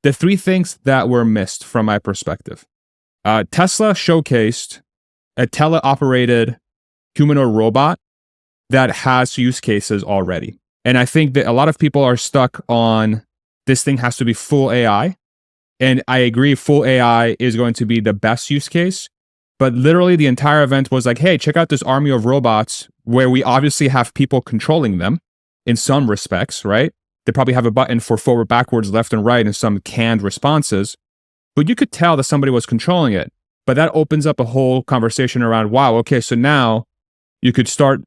the three things that were missed from my perspective. Tesla showcased a teleoperated humanoid robot that has use cases already. And I think that a lot of people are stuck on this thing has to be full AI. And I agree, full AI is going to be the best use case. But literally the entire event was like, hey, check out this army of robots where we obviously have people controlling them in some respects, right? They probably have a button for forward, backwards, left, and right, and some canned responses. But you could tell that somebody was controlling it. But that opens up a whole conversation around, wow, okay, so now you could start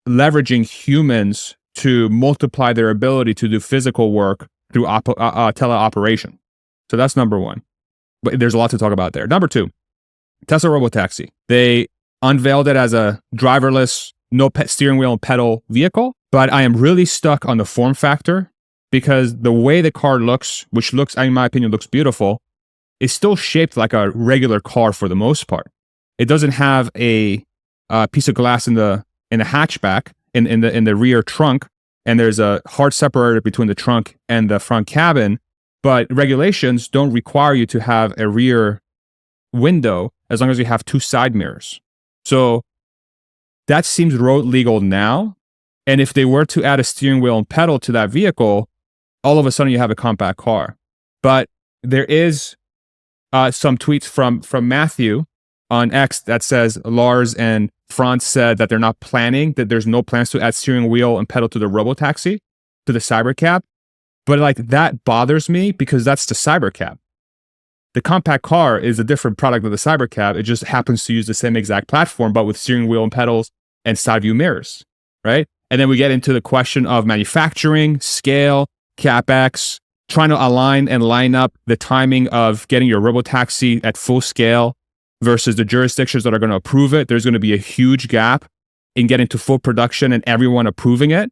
leveraging humans to multiply their ability to do physical work through teleoperation. So that's number one. But there's a lot to talk about there. Number two, Tesla Robotaxi. They unveiled it as a driverless, no steering wheel and pedal vehicle. But I am really stuck on the form factor because the way the car looks, which looks, in my opinion, looks beautiful, is still shaped like a regular car for the most part. It doesn't have a piece of glass in the hatchback, in the rear trunk, and there's a hard separator between the trunk and the front cabin. But regulations don't require you to have a rear window as long as you have two side mirrors. So that seems road legal now. And if they were to add a steering wheel and pedal to that vehicle, all of a sudden you have a compact car. But there is some tweets from Matthew on X that says Lars and Franz said that they're not planning, that there's no plans to add steering wheel and pedal to the Robotaxi, to the Cybercab. But like that bothers me because that's the Cybercab. The compact car is a different product of the Cybercab. It just happens to use the same exact platform, but with steering wheel and pedals and side view mirrors, right? And then we get into the question of manufacturing, scale, CapEx, trying to align and line up the timing of getting your Robotaxi at full scale versus the jurisdictions that are going to approve it. There's going to be a huge gap in getting to full production and everyone approving it.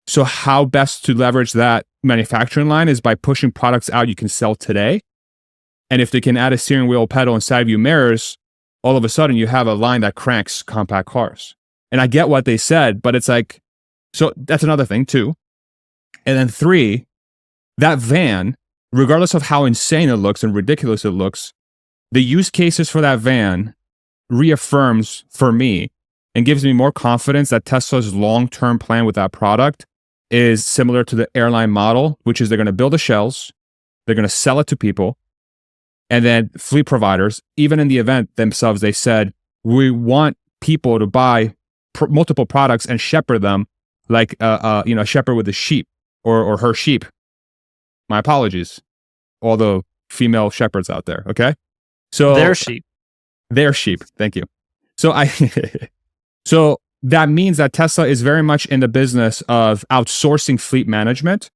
So how best to leverage that manufacturing line is by pushing products out you can sell today. And if they can add a steering wheel, pedal, and side view mirrors, all of a sudden you have a line that cranks compact cars. And I get what they said, but it's like, so that's another thing too. And then three, that van, regardless of how insane it looks and ridiculous it looks, the use cases for that van reaffirms for me and gives me more confidence that Tesla's long-term plan with that product is similar to the airline model, which is they're going to build the shells, they're going to sell it to people, and then fleet providers, even in the event themselves, they said, we want people to buy multiple products and shepherd them like a shepherd with a sheep or her sheep. My apologies, all the female shepherds out there, okay? So their sheep. Their sheep, thank you. So that means that Tesla is very much in the business of outsourcing fleet management.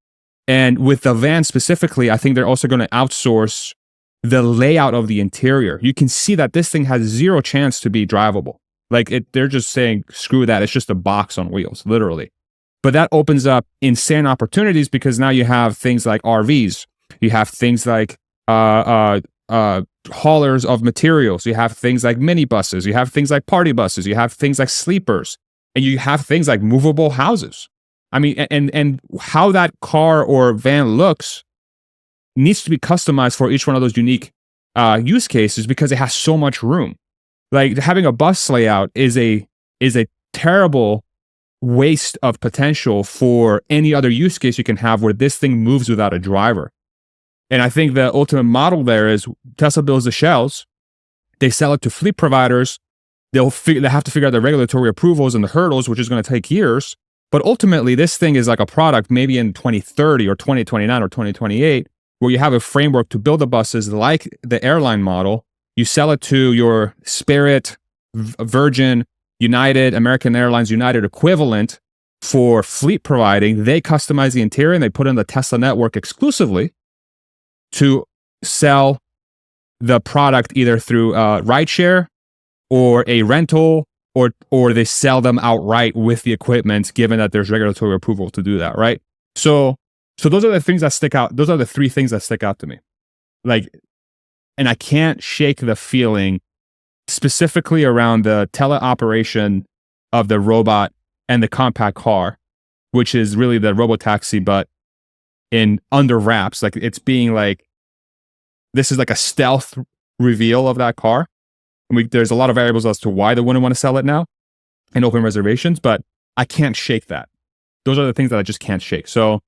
And with the van specifically, I think they're also going to outsource the layout of the interior. You can see that this thing has zero chance to be drivable. They're just saying, screw that. It's just a box on wheels, literally. But that opens up insane opportunities because now you have things like RVs. You have things like haulers of materials. You have things like minibuses. You have things like party buses. You have things like sleepers. And you have things like movable houses. I mean, and how that car or van looks needs to be customized for each one of those unique use cases because it has so much room. Like having a bus layout is a terrible waste of potential for any other use case you can have where this thing moves without a driver. And I think the ultimate model there is Tesla builds the shells, they sell it to fleet providers, they have to figure out the regulatory approvals and the hurdles, which is going to take years. But ultimately, this thing is like a product maybe in 2030 or 2029 or 2028, where you have a framework to build the buses like the airline model. You sell it to your Spirit, Virgin, United, American Airlines, United equivalent for fleet providing. They customize the interior and they put in the Tesla network exclusively to sell the product either through rideshare or a rental, or they sell them outright with the equipment, given that there's regulatory approval to do that, right? So those are the things that stick out. Those are the three things that stick out to me. And I can't shake the feeling specifically around the teleoperation of the robot and the compact car, which is really the Robotaxi, but in under wraps. Like it's being like this is like a stealth reveal of that car. And there's a lot of variables as to why they wouldn't want to sell it now and open reservations, but I can't shake that. Those are the things that I just can't shake. So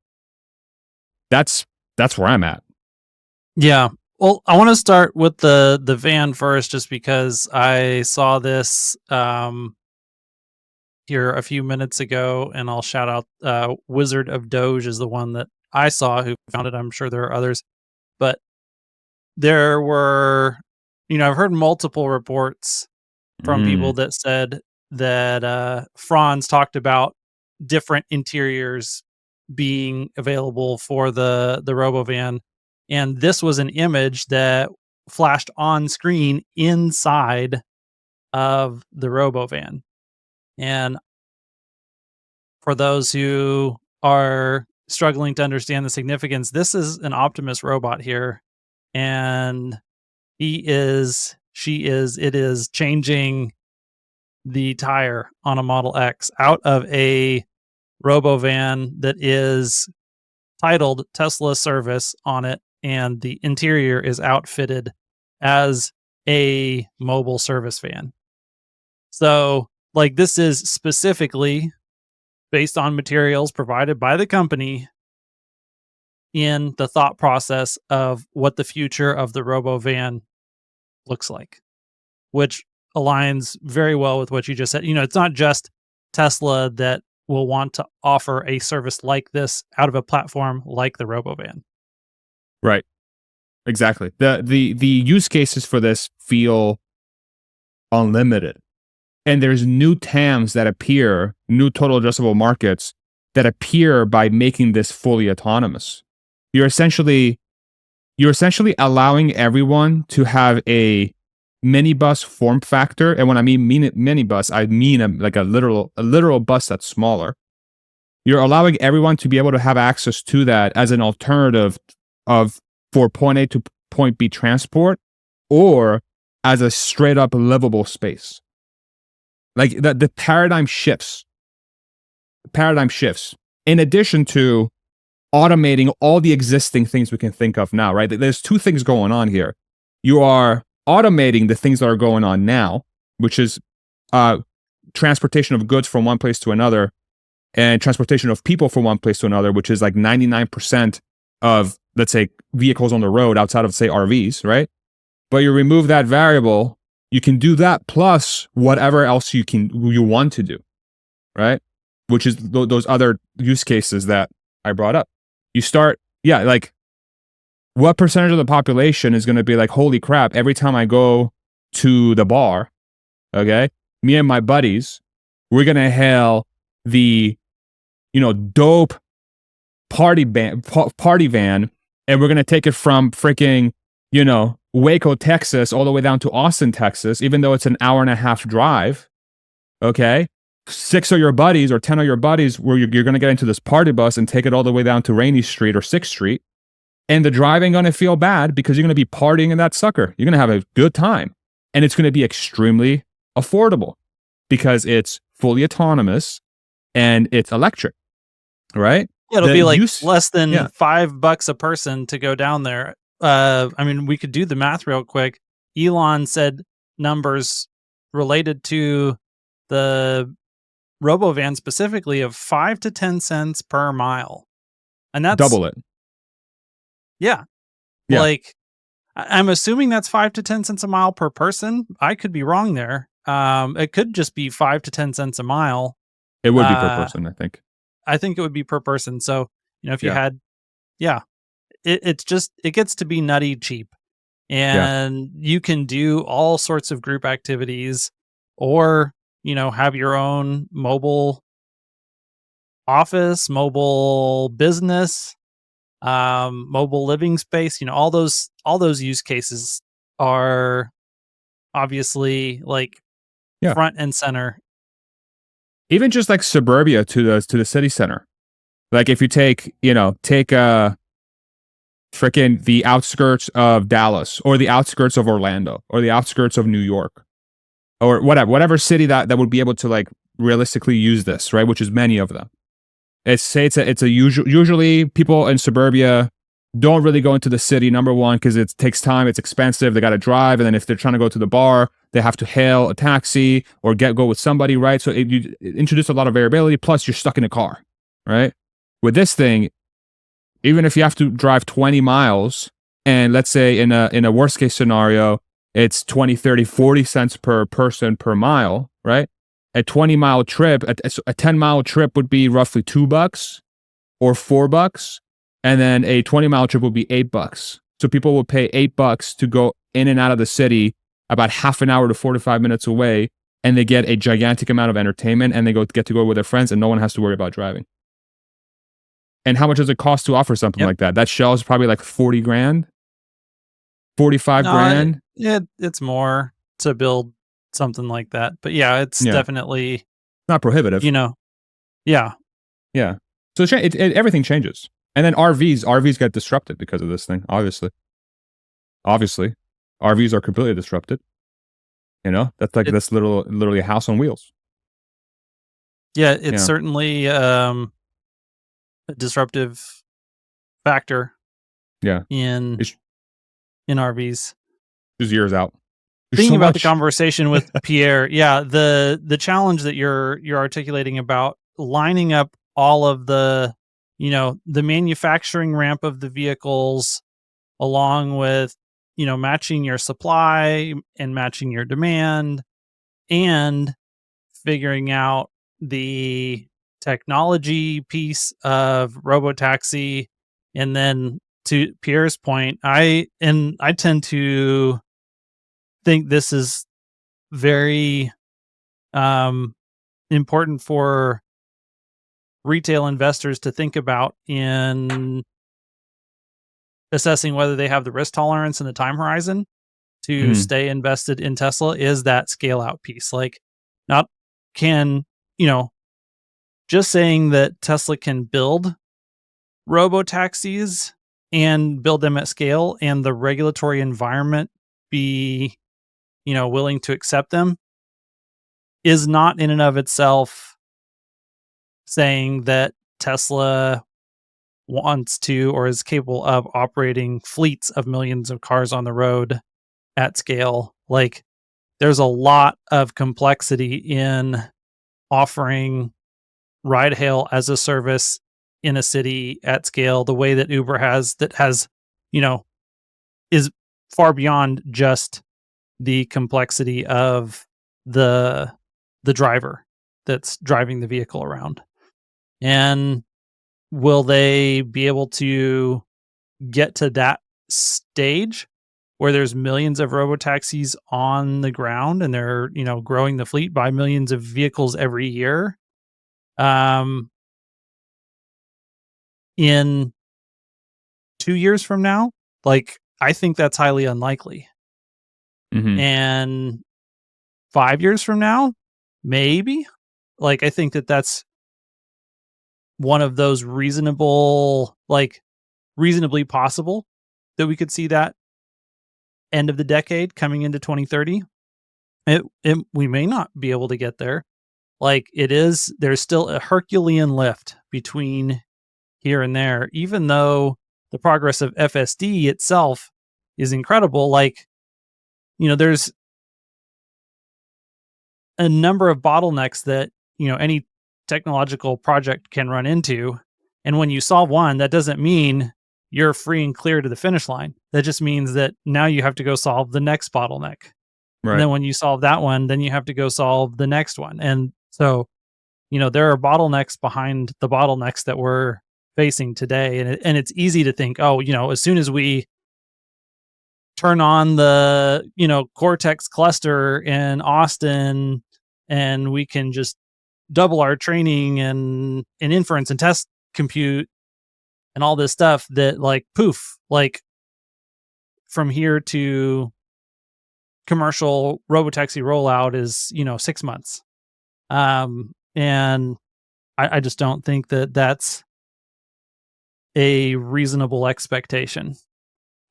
that's where I'm at. Yeah. Well, I want to start with the van first, just because I saw this here a few minutes ago, and I'll shout out Wizard of Doge is the one that I saw who found it. I'm sure there are others, but there were, I've heard multiple reports from people that said that Franz talked about different interiors being available for the Robovan, and this was an image that flashed on screen inside of the Robovan. And for those who are struggling to understand the significance, this is an Optimus robot here, and it is changing the tire on a Model X out of a Robovan that is titled Tesla Service on it, and the interior is outfitted as a mobile service van. So, like, this is specifically based on materials provided by the company in the thought process of what the future of the Robovan looks like, which aligns very well with what you just said. It's not just Tesla that will want to offer a service like this out of a platform like the Robovan. Right. Exactly. The use cases for this feel unlimited. And there's new TAMs that appear, new total addressable markets that appear by making this fully autonomous. You're essentially allowing everyone to have a minibus form factor. And when I mean minibus, I mean a literal bus that's smaller. You're allowing everyone to be able to have access to that as an alternative for point A to point B transport, or as a straight up livable space. Like the paradigm shifts. In addition to automating all the existing things we can think of now, right? There's two things going on here. You are automating the things that are going on now, which is transportation of goods from one place to another, and transportation of people from one place to another, which is like 99% of, let's say, vehicles on the road outside of, say, RVs, right? But you remove that variable, you can do that plus whatever else you want to do, right? Which is those other use cases that I brought up. You start, like, what percentage of the population is going to be like, holy crap, every time I go to the bar, okay, me and my buddies, we're going to hail the, dope party van, and we're going to take it from freaking, Waco, Texas, all the way down to Austin, Texas, even though it's an hour and a half drive, okay? 6 of your buddies or 10 of your buddies, where you're going to get into this party bus and take it all the way down to Rainy Street or 6th Street, and the driving going to feel bad because you're going to be partying in that sucker. You're going to have a good time, and it's going to be extremely affordable because it's fully autonomous and it's electric, right? Yeah, it'll be like less than $5 a person to go down there. We could do the math real quick. Elon said numbers related to the Robovan specifically of 5 to 10 cents per mile. And that's double it. Yeah. Like, I'm assuming that's 5 to 10 cents a mile per person. I could be wrong there. It could just be 5 to 10 cents a mile. It would be per person, I think. I think it would be per person. So, if you had, it gets to be nutty cheap, and you can do all sorts of group activities, or, have your own mobile office, mobile business, mobile living space. All those use cases are obviously like front and center. Even just like suburbia to the city center. Like if you take freaking the outskirts of Dallas, or the outskirts of Orlando, or the outskirts of New York, or whatever city that would be able to like realistically use this, right? Which is many of them. Usually people in suburbia don't really go into the city, number one, because it takes time, it's expensive, they got to drive, and then if they're trying to go to the bar, they have to hail a taxi or go with somebody, right? So you introduce a lot of variability, plus you're stuck in a car, right? With this thing, even if you have to drive 20 miles, and let's say in a worst case scenario, it's 20, 30, 40 cents per person per mile, right? A 20-mile trip, a 10-mile trip would be roughly $2 or $4, and then a 20-mile trip would be $8. So people will pay $8 to go in and out of the city, about half an hour to 45 minutes away, and they get a gigantic amount of entertainment, and they get to go with their friends, and no one has to worry about driving. And how much does it cost to offer something like that? That shell is probably like 40 grand, 45 grand. It's more to build something like that. But yeah, it's definitely not prohibitive. Yeah. Yeah. So everything changes. And then RVs get disrupted because of this thing, obviously. RVs are completely disrupted. That's literally a house on wheels. Yeah, it's certainly a disruptive factor. Yeah. In RVs. Just years out. Thinking about the conversation with Pierre, the challenge that you're articulating about lining up all of the manufacturing ramp of the vehicles along with matching your supply and matching your demand and figuring out the technology piece of Robotaxi. And then to Pierre's point, I tend to think this is very important for retail investors to think about in assessing whether they have the risk tolerance and the time horizon to stay invested in Tesla, is that scale out piece. Like, not can, just saying that Tesla can build robo-taxis and build them at scale and the regulatory environment be, willing to accept them is not in and of itself saying that Tesla wants to or is capable of operating fleets of millions of cars on the road at scale. Like, there's a lot of complexity in offering ride hail as a service in a city at scale, the way that Uber has, is far beyond just the complexity of the driver that's driving the vehicle around. And will they be able to get to that stage where there's millions of robotaxis on the ground and they're, growing the fleet by millions of vehicles every year? In 2 years from now, I think that's highly unlikely. And 5 years from now, maybe. I think that that's one of those reasonably possible that we could see that end of the decade coming into 2030. We may not be able to get there. There's still a Herculean lift between here and there, even though the progress of FSD itself is incredible. There's a number of bottlenecks that, any technological project can run into. And when you solve one, that doesn't mean you're free and clear to the finish line. That just means that now you have to go solve the next bottleneck. Right. And then when you solve that one, then you have to go solve the next one. And so, there are bottlenecks behind the bottlenecks that we're facing today. And it's easy to think, as soon as we turn on the, Cortex cluster in Austin and we can just double our training and inference and test compute and all this stuff, that poof, from here to commercial robotaxi rollout is, 6 months. And I just don't think that that's a reasonable expectation.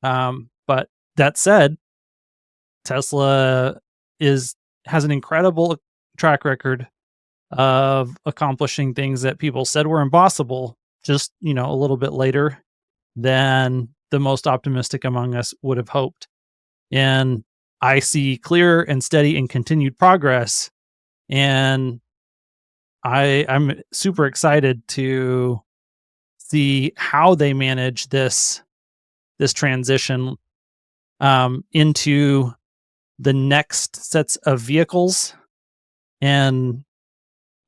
But that said, Tesla has an incredible track record of accomplishing things that people said were impossible just, a little bit later than the most optimistic among us would have hoped. And I see clear and steady and continued progress. And I'm super excited to see how they manage this transition into the next sets of vehicles, and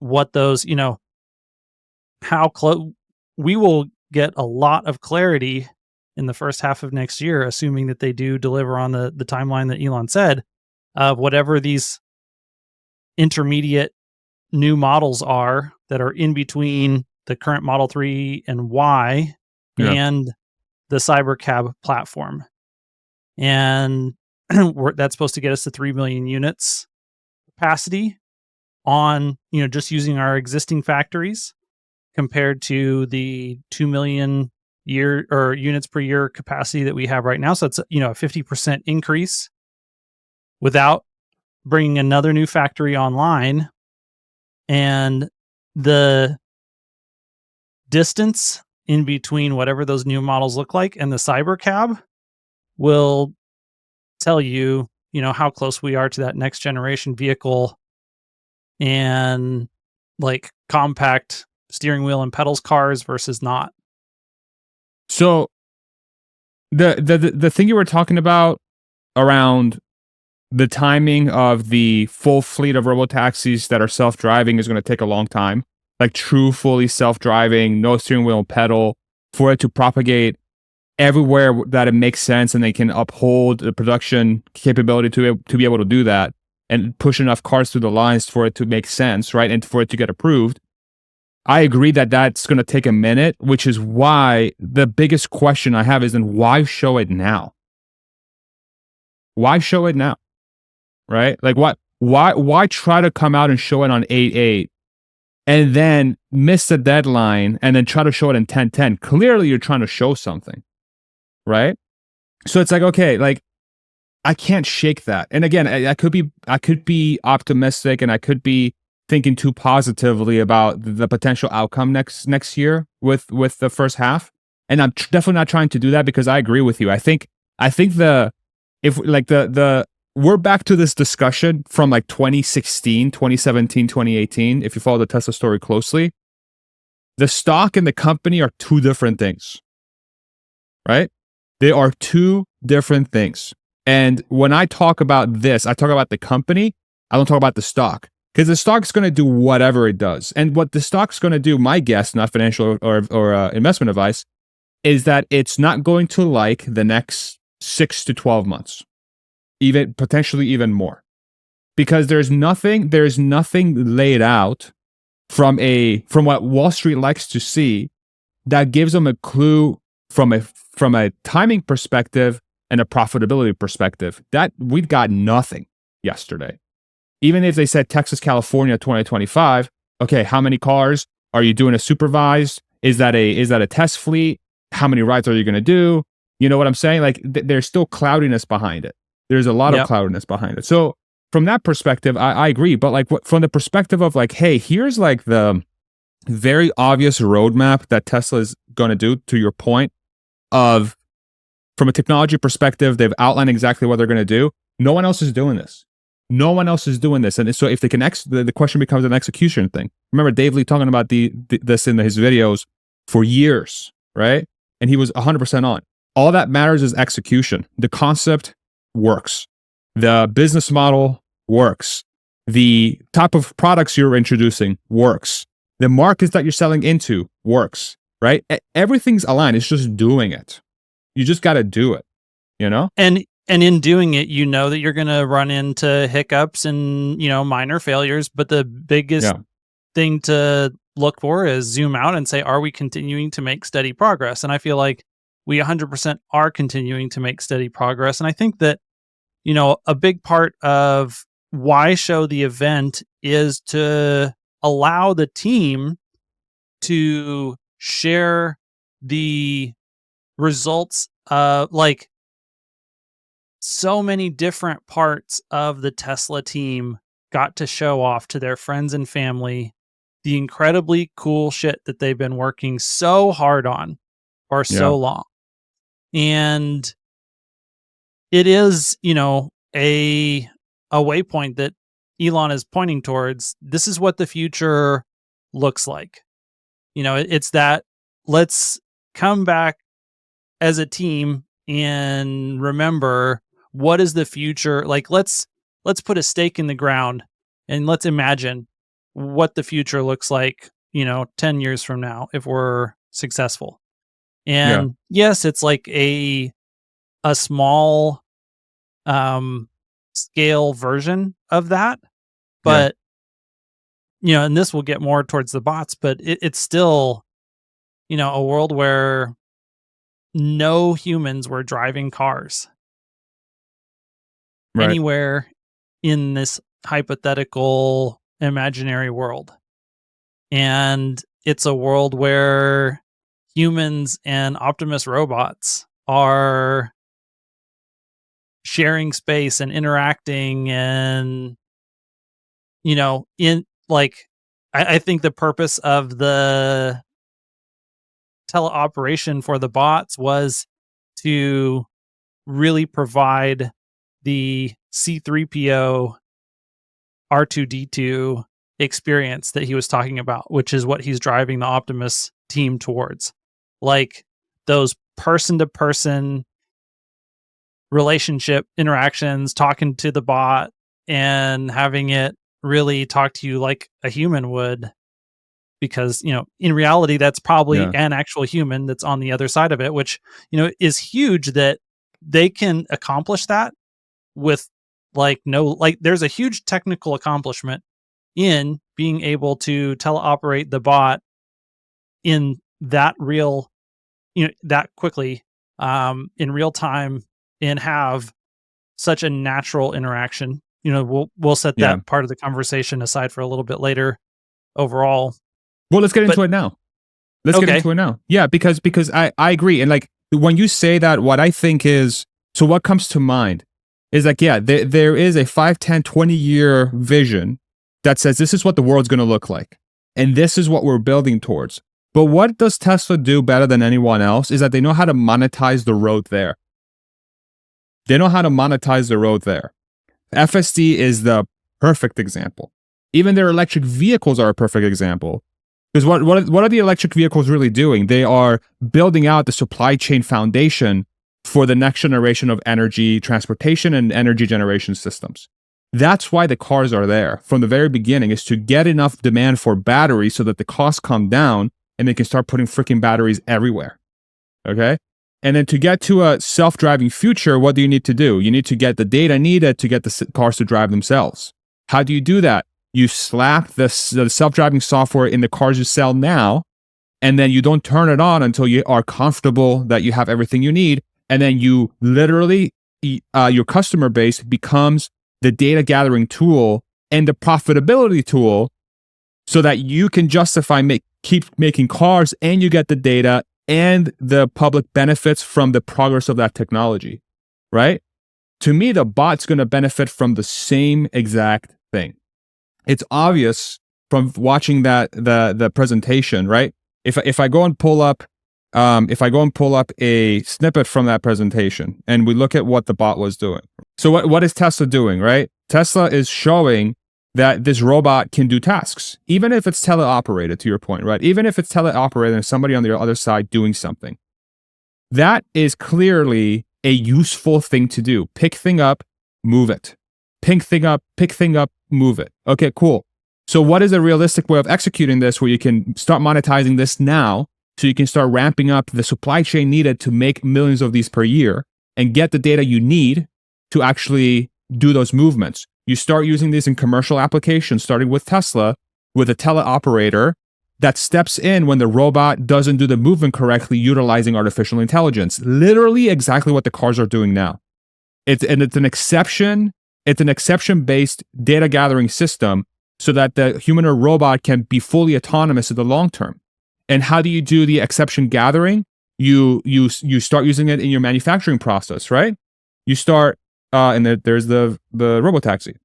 what those, how close we will get a lot of clarity in the first half of next year, assuming that they do deliver on the timeline that Elon said, of whatever these intermediate new models are that are in between the current Model 3 and Y and the Cybercab platform. And that's supposed to get us to 3 million units capacity on, just using our existing factories, compared to the 2 million units per year capacity that we have right now. So it's, a 50% increase without bringing another new factory online. And the distance in between whatever those new models look like and the Cybercab will tell you, how close we are to that next generation vehicle, and like compact steering wheel and pedals cars versus not. So the thing you were talking about around the timing of the full fleet of robotaxis that are self-driving is going to take a long time. Like true, fully self-driving, no steering wheel and pedal, for it to propagate everywhere that it makes sense and they can uphold the production capability to be able to do that and push enough cars through the lines for it to make sense, right? And for it to get approved. I agree that that's going to take a minute, which is why the biggest question I have is, then why show it now? Why show it now? Right? Like why try to come out and show it on 8/8 and then miss the deadline and then try to show it in 10/10? Clearly you're trying to show something, right? So it's like, okay, like I can't shake that. And again, I could be optimistic and I could be thinking too positively about the potential outcome next year with the first half. And I'm definitely not trying to do that, because I agree with you. I think we're back to this discussion from like 2016, 2017, 2018. If you follow the Tesla story closely, the stock and the company are two different things, right? They are two different things. And when I talk about this, I talk about the company. I don't talk about the stock, because the stock's going to do whatever it does. And what the stock's going to do, my guess, not financial or investment advice, is that it's not going to like the next 6 to 12 months. Even potentially even more, because there's nothing laid out from what Wall Street likes to see that gives them a clue from a timing perspective and a profitability perspective. That we've got nothing yesterday. Even if they said Texas, California 2025, okay, how many cars are you doing a supervised? Is that a test fleet? How many rides are you going to do? You know what I'm saying? Like there's still cloudiness behind it. There's a lot of cloudiness behind it. So from that perspective, I agree. But like from the perspective of like, hey, here's like the very obvious roadmap that Tesla is going to do, to your point of, from a technology perspective, they've outlined exactly what they're going to do. No one else is doing this. No one else is doing this. And so if they can, the question becomes an execution thing. Remember Dave Lee talking about this in his videos for years, right? And he was 100% on. All that matters is execution. The concept works. The business model works. The type of products you're introducing works. The markets that you're selling into works, right? Everything's aligned. It's just doing it. You just got to do it, And in doing it, that you're going to run into hiccups and, minor failures. But the biggest thing to look for is zoom out and say, are we continuing to make steady progress? And I feel like we 100% are continuing to make steady progress. And I think that, a big part of why show the event is to allow the team to share the results of, like, so many different parts of the Tesla team got to show off to their friends and family the incredibly cool shit that they've been working so hard on for so long. And it is, a waypoint that Elon is pointing towards. This is what the future looks like. It's that let's come back as a team and remember what is the future like. Let's put a stake in the ground and let's imagine what the future looks like 10 years from now if we're successful. And yes, it's like a small scale version of that, but and this will get more towards the bots, but it's still a world where no humans were driving cars anywhere in this hypothetical imaginary world. And it's a world where humans and Optimus robots are sharing space and interacting and in like I think the purpose of the teleoperation for the bots was to really provide the C3PO R2D2 experience that he was talking about, which is what he's driving the Optimus team towards. Like those person-to-person relationship interactions, talking to the bot and having it really talk to you like a human would. Because, in reality, that's probably an actual human that's on the other side of it, which, is huge that they can accomplish that with there's a huge technical accomplishment in being able to teleoperate the bot in that real, that quickly, in real time and have such a natural interaction. We'll set that part of the conversation aside for a little bit later overall. Well, let's get into it now. Yeah, because I agree. And like when you say that, what I think is, so what comes to mind is like, there is a 5, 10, 20-year vision that says this is what the world's going to look like. And this is what we're building towards. But what does Tesla do better than anyone else is that they know how to monetize the road there. FSD is the perfect example. Even their electric vehicles are a perfect example. Because what are the electric vehicles really doing? They are building out the supply chain foundation for the next generation of energy transportation and energy generation systems. That's why the cars are there from the very beginning, is to get enough demand for batteries so that the costs come down and they can start putting freaking batteries everywhere. Okay? And then to get to a self-driving future, what do you need to do? You need to get the data needed to get the cars to drive themselves. How do you do that? You slap the self-driving software in the cars you sell now, and then you don't turn it on until you are comfortable that you have everything you need. And then you literally, your customer base becomes the data gathering tool and the profitability tool so that you can justify keep making cars and you get the data and the public benefits from the progress of that technology, right? To me, the bot's going to benefit from the same exact thing. It's obvious from watching the presentation, right? If I go and pull up a snippet from that presentation and we look at what the bot was doing. So what is Tesla doing, right? Tesla is showing that this robot can do tasks, even if it's teleoperated, to your point, right? Even if it's teleoperated and somebody on the other side doing something. That is clearly a useful thing to do. Pick thing up, move it. Pick thing up, move it. Okay, cool. So what is a realistic way of executing this where you can start monetizing this now so you can start ramping up the supply chain needed to make millions of these per year and get the data you need to actually do those movements? You start using these in commercial applications, starting with Tesla, with a teleoperator that steps in when the robot doesn't do the movement correctly, utilizing artificial intelligence. Literally exactly what the cars are doing now. It's an exception-based data gathering system so that the human or robot can be fully autonomous in the long term. And how do you do the exception gathering? You start using it in your manufacturing process, right? You start, and there's the Robotaxi.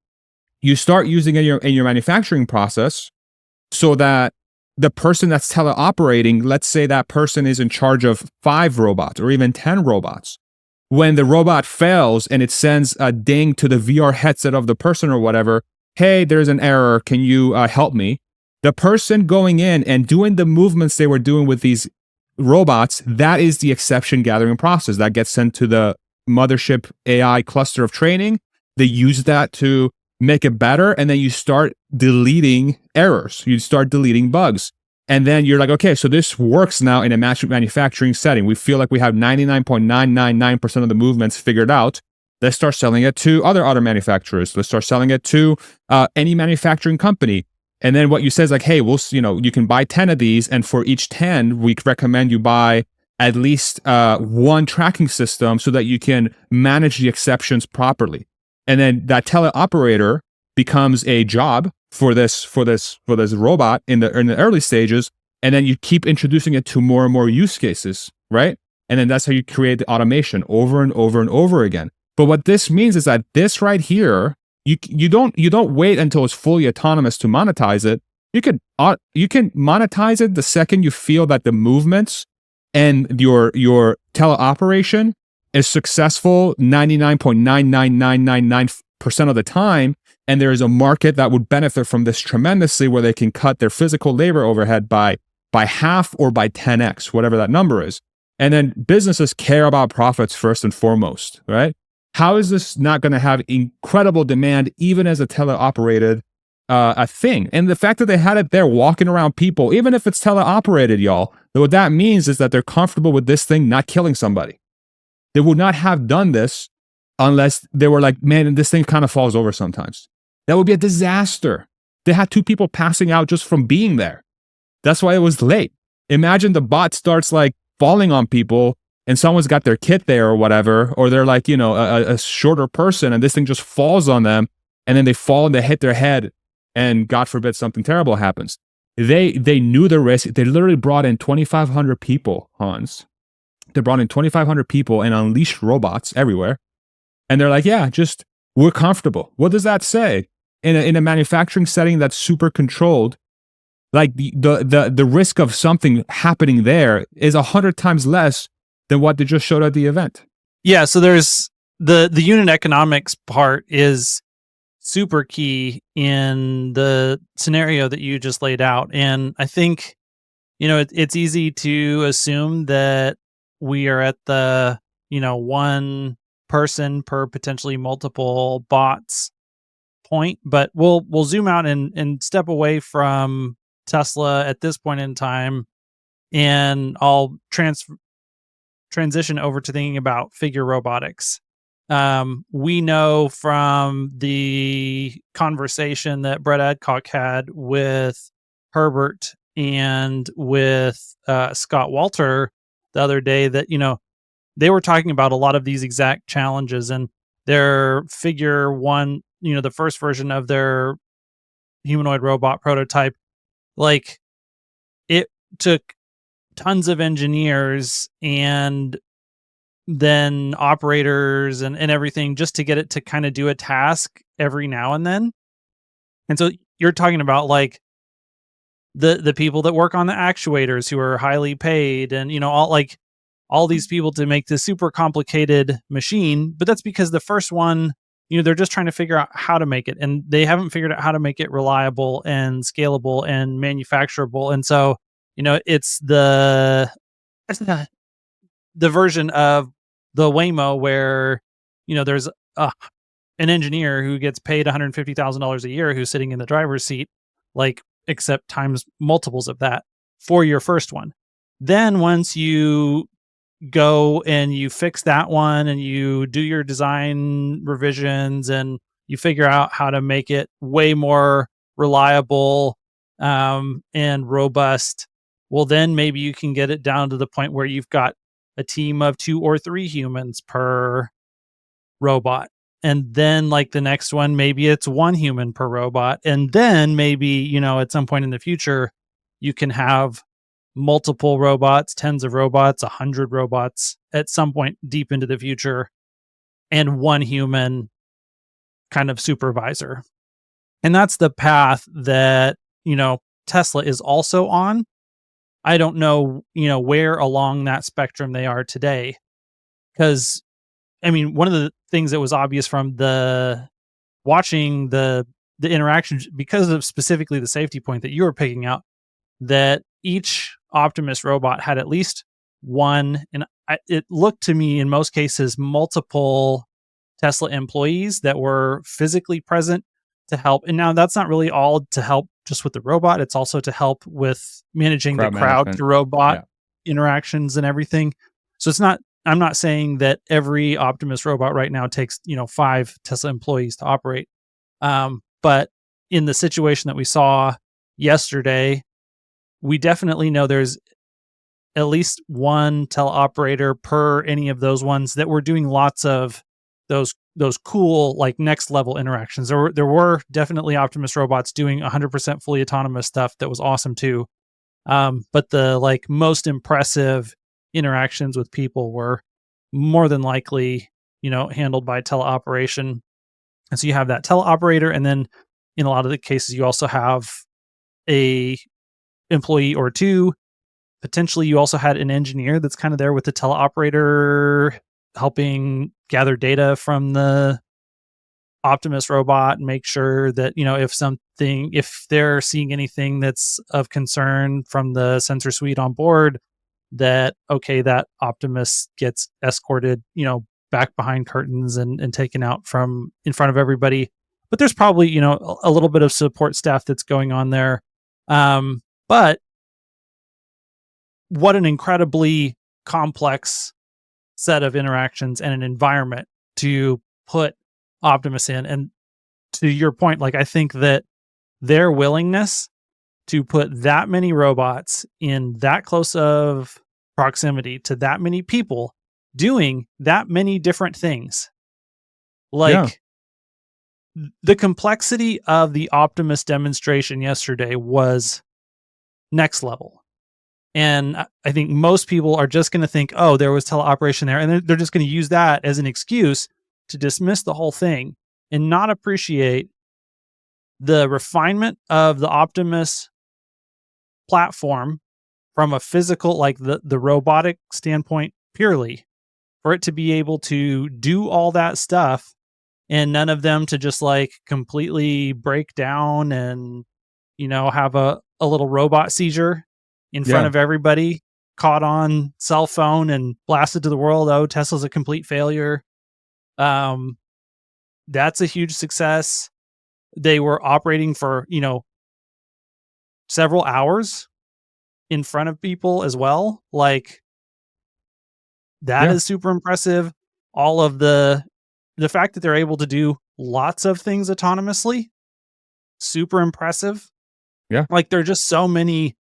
You start using it in your manufacturing process so that the person that's teleoperating, let's say that person is in charge of 5 robots or even 10 robots. When the robot fails and it sends a ding to the VR headset of the person or whatever, hey, there's an error, can you help me? The person going in and doing the movements they were doing with these robots, that is the exception gathering process that gets sent to the mothership AI cluster of training. They use that to make it better, and then you start deleting errors. You start deleting bugs. And then you're like, okay, so this works now in a manufacturing setting. We feel like we have 99.999% of the movements figured out. Let's start selling it to other auto manufacturers. Let's start selling it to any manufacturing company. And then what you say is like, hey, you can buy 10 of these, and for each 10, we recommend you buy at least one tracking system so that you can manage the exceptions properly. And then that teleoperator becomes a job for this robot in the early stages, and then you keep introducing it to more and more use cases, right? And then that's how you create the automation over and over and over again. But what this means is that this right here, you don't wait until it's fully autonomous to monetize it. You can monetize it the second you feel that the movements and your teleoperation is successful 99.99999% of the time, and there is a market that would benefit from this tremendously, where they can cut their physical labor overhead by half or by 10x, whatever that number is. And then businesses care about profits first and foremost, right? How is this not going to have incredible demand even as a teleoperated a thing? And the fact that they had it there walking around people, even if it's teleoperated, y'all, what that means is that they're comfortable with this thing not killing somebody. They would not have done this unless they were like, man, this thing kind of falls over sometimes. That would be a disaster. They had 2 people passing out just from being there. That's why it was late. Imagine the bot starts like falling on people and someone's got their kit there or whatever, or they're like, a shorter person and this thing just falls on them, and then they fall and they hit their head, and God forbid something terrible happens. They knew the risk. They literally brought in 2,500 people, Hans. They brought in 2,500 people and unleashed robots everywhere. And they're like, yeah, we're comfortable. What does that say? In a manufacturing setting that's super controlled, like the risk of something happening there is 100 times less than what they just showed at the event. Yeah, so there's the unit economics part is super key in the scenario that you just laid out. And I think, it's easy to assume that we are at the, one person per potentially multiple bots point, but we'll zoom out and step away from Tesla at this point in time, and I'll transition over to thinking about figure robotics. We know from the conversation that Brett Adcock had with Herbert and with Scott Walter the other day that, they were talking about a lot of these exact challenges, and their figure one, the first version of their humanoid robot prototype, like it took tons of engineers and then operators and everything just to get it to kind of do a task every now and then. And so you're talking about like the people that work on the actuators who are highly paid, and all these people to make this super complicated machine. But that's because the first one, they're just trying to figure out how to make it, and they haven't figured out how to make it reliable and scalable and manufacturable. And so, it's the version of the Waymo where, there's an engineer who gets paid $150,000 a year who's sitting in the driver's seat, like, except times multiples of that for your first one. Then once you go and you fix that one and you do your design revisions and you figure out how to make it way more reliable and robust, well, then maybe you can get it down to the point where you've got a team of 2 or 3 humans per robot. And then like the next one, maybe it's 1 human per robot. And then maybe, at some point in the future, you can have multiple robots, tens of robots, 100 robots at some point deep into the future, and 1 human kind of supervisor. And that's the path that, Tesla is also on. I don't know, where along that spectrum they are today. Because, I mean, one of the things that was obvious from watching the interactions, because of specifically the safety point that you were picking out, that each Optimus robot had at least one, and it looked to me in most cases multiple Tesla employees that were physically present to help. And now that's not really all to help just with the robot. It's also to help with managing the crowd to robot interactions and everything. So I'm not saying that every Optimus robot right now takes, 5 Tesla employees to operate. But in the situation that we saw yesterday, we definitely know there's at least one teleoperator per any of those ones that were doing lots of those cool, like, next level interactions. There were definitely Optimus robots doing 100% fully autonomous stuff that was awesome too. But the most impressive interactions with people were more than likely, handled by teleoperation. And so you have that teleoperator, and then in a lot of the cases you also have a employee or two. Potentially you also had an engineer that's kind of there with the teleoperator, helping gather data from the Optimus robot and make sure that, if they're seeing anything that's of concern from the sensor suite on board, that Optimus gets escorted, back behind curtains and taken out from in front of everybody. But there's probably, a little bit of support staff that's going on there. But what an incredibly complex set of interactions and an environment to put Optimus in. And to your point, I think that their willingness to put that many robots in that close of proximity to that many people doing that many different things, the complexity of the Optimus demonstration yesterday was next level. And I think most people are just going to think, oh, there was teleoperation there. And they're just going to use that as an excuse to dismiss the whole thing and not appreciate the refinement of the Optimus platform from a physical, the robotic standpoint purely, for it to be able to do all that stuff and none of them to just completely break down and, have a little robot seizure in front of everybody, caught on cell phone and blasted to the world. Oh, Tesla's a complete failure. That's a huge success. They were operating for, several hours in front of people as well. That is super impressive. All of the fact that they're able to do lots of things autonomously, super impressive. Yeah. There are just so many.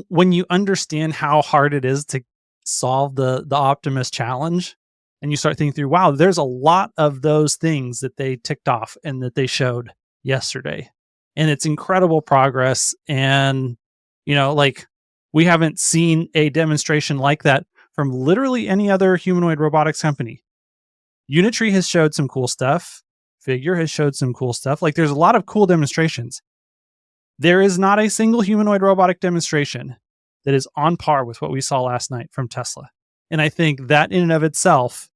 When you understand how hard it is to solve the Optimus challenge, and you start thinking through, wow, there's a lot of those things that they ticked off and that they showed yesterday. And it's incredible progress. And, we haven't seen a demonstration like that from literally any other humanoid robotics company. Unitree has showed some cool stuff. Figure has showed some cool stuff. There's a lot of cool demonstrations. There is not a single humanoid robotic demonstration that is on par with what we saw last night from Tesla. And I think that in and of itself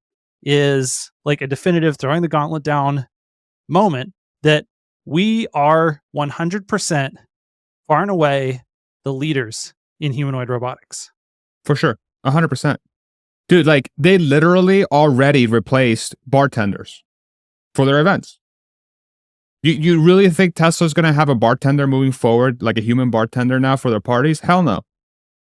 is a definitive throwing the gauntlet down moment that we are 100% far and away the leaders in humanoid robotics. For sure. 100%. Dude, they literally already replaced bartenders for their events. You really think Tesla's going to have a bartender moving forward, like a human bartender now for their parties? Hell no.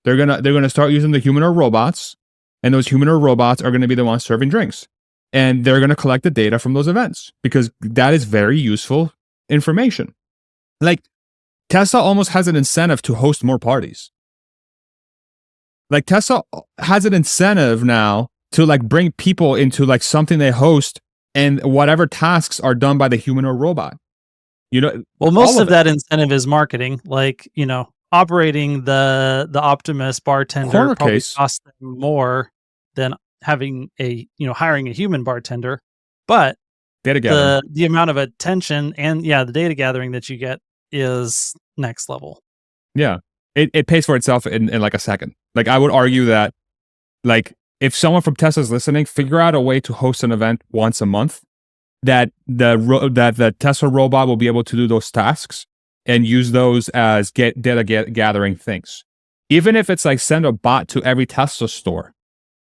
They're gonna start using the humanoid robots, and those humanoid robots are going to be the ones serving drinks. And they're going to collect the data from those events because that is very useful information. Tesla almost has an incentive to host more parties. Tesla has an incentive now to bring people into something they host, and whatever tasks are done by the humanoid robot. Well, most of that incentive is marketing. Operating the Optimus bartender probably costs them more than having hiring a human bartender. But data gathering. The amount of attention and the data gathering that you get is next level. Yeah. It pays for itself in like a second. Like, I would argue that, like, if someone from Tesla's listening, figure out a way to host an event once a month that the Tesla robot will be able to do those tasks and use those as data gathering things. Even if it's like send a bot to every Tesla store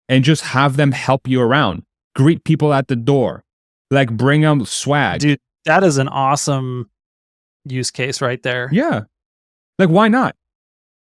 and just have them help you around, greet people at the door, like bring them swag. Dude, that is an awesome use case right there. Yeah. Like, why not?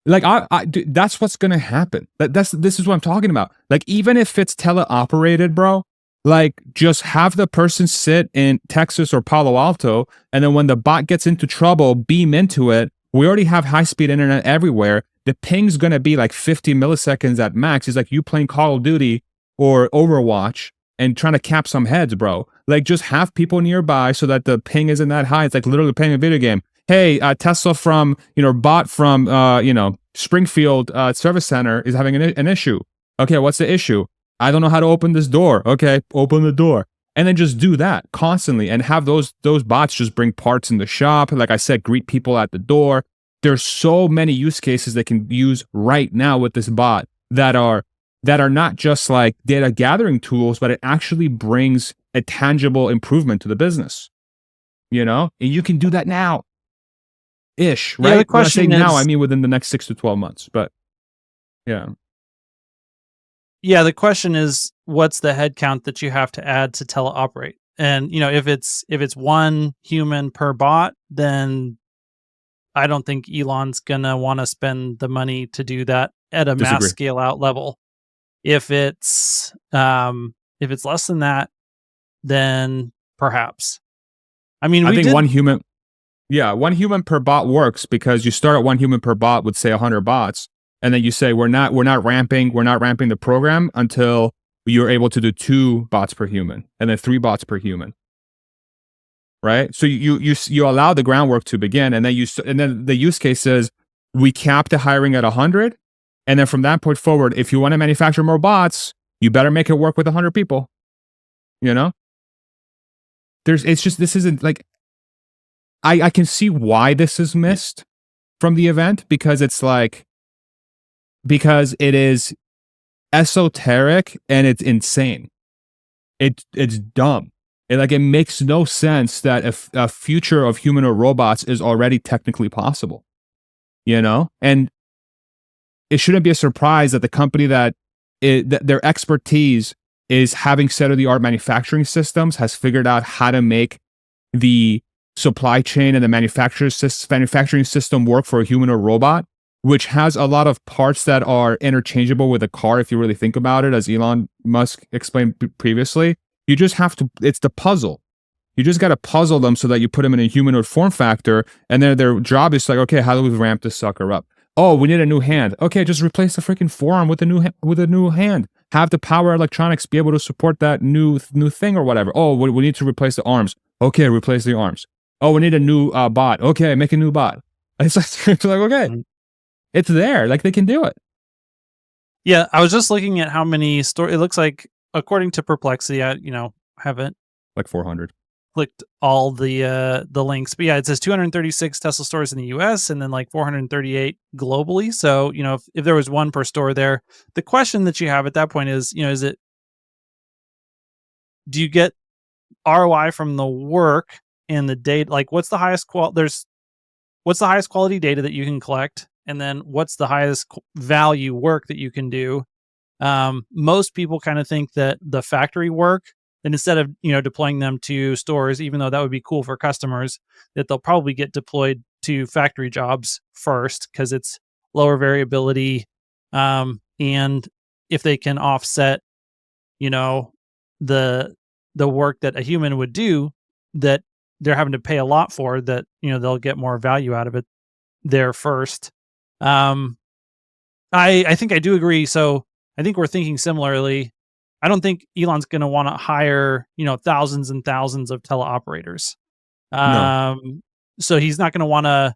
Like, dude, that's what's gonna happen. This is what I'm talking about. Like, even if it's teleoperated, bro, like, just have the person sit in Texas or Palo Alto, and then when the bot gets into trouble, beam into it. We already have high-speed internet everywhere. The ping's gonna be like 50 milliseconds at max. It's like you playing Call of Duty or Overwatch and trying to cap some heads, bro. Like, just have people nearby so that the ping isn't that high. It's like literally playing a video game. Hey, Tesla from, bot from, Springfield Service Center is having an issue. Okay, what's the issue? I don't know how to open this door. Okay, open the door. And then just do that constantly and have those bots just bring parts in the shop. Like I said, greet people at the door. There's so many use cases they can use right now with this bot that are not just like data gathering tools, but it actually brings a tangible improvement to the business. And you can do that now. Ish, right? Yeah, the question when I say now, is, I mean within the next 6 to 12 months. But yeah. Yeah, the question is, what's the headcount that you have to add to teleoperate? And if it's one human per bot, then I don't think Elon's gonna want to spend the money to do that at a mass scale out level. If it's less than that, then perhaps. I mean, I think one human per bot works because you start at one human per bot with say 100 bots, and then you say we're not ramping the program until you're able to do 2 bots per human and then 3 bots per human. Right? So you allow the groundwork to begin, and then the use case is we cap the hiring at 100, and then from that point forward, if you want to manufacture more bots, you better make it work with 100 people. This isn't like, I can see why this is missed from the event because it is esoteric and it's insane. It's dumb. It makes no sense that a future of humanoid robots is already technically possible, and it shouldn't be a surprise that the company that their expertise is having state-of-the-art manufacturing systems has figured out how to make the supply chain and the manufacturing system work for a humanoid robot, which has a lot of parts that are interchangeable with a car if you really think about it, as Elon Musk explained previously. You just have to, it's the puzzle. You just got to puzzle them so that you put them in a humanoid form factor, and then their job is like, okay, how do we ramp this sucker up? Oh, we need a new hand. Okay, just replace the freaking forearm with a new hand. Have the power electronics be able to support that new thing or whatever. Oh, we need to replace the arms. Okay, replace the arms. Oh, we need a new bot. Okay, make a new bot. It's like okay, it's there. Like, they can do it. Yeah, I was just looking at how many stores. It looks like, according to Perplexity, I haven't like 400. Clicked all the links, but yeah, it says 236 Tesla stores in the U.S. and then like 438 globally. So if there was one per store there, the question that you have at that point is, do you get ROI from the work and the data? Like, what's the highest quality data that you can collect, and then what's the highest value work that you can do? Most people kind of think that the factory work, and instead of deploying them to stores, even though that would be cool for customers, that they'll probably get deployed to factory jobs first because it's lower variability, and if they can offset the work that a human would do that they're having to pay a lot for, that they'll get more value out of it there first. I think I do agree. So I think we're thinking similarly. I don't think Elon's going to want to hire, thousands and thousands of teleoperators. No. So he's not going to want to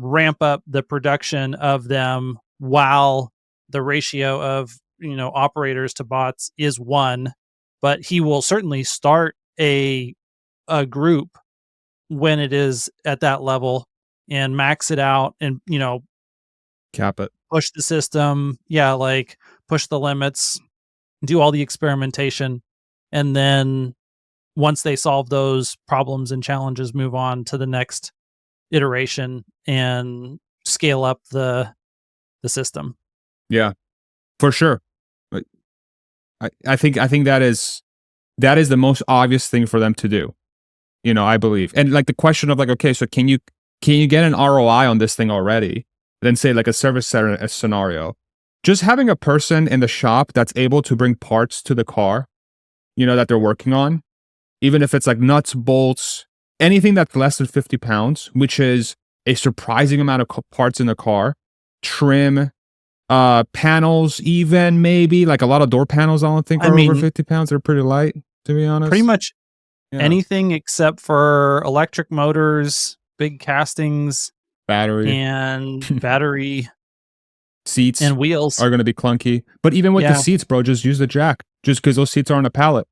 ramp up the production of them while the ratio of, operators to bots is 1, but he will certainly start a group when it is at that level. and max it out and, Cap it. push the system. Yeah, like push the limits, do all the experimentation. And then once they solve those problems and challenges, move on to the next iteration and scale up the system. Yeah, for sure. I think that is the most obvious thing for them to do. I believe. And like the question of like, okay, so can you get an ROI on this thing already? Then say like a service center scenario. Just having a person in the shop that's able to bring parts to the car, that they're working on, even if it's like nuts, bolts, anything that's less than 50 pounds, which is a surprising amount of parts in the car, trim, panels, even maybe like a lot of door panels. I don't think are over 50 pounds. They're pretty light, to be honest. Pretty much anything except for electric motors, big castings, battery seats and wheels are going to be clunky. But even with the seats, bro, just use the jack. Just because those seats are on a pallet.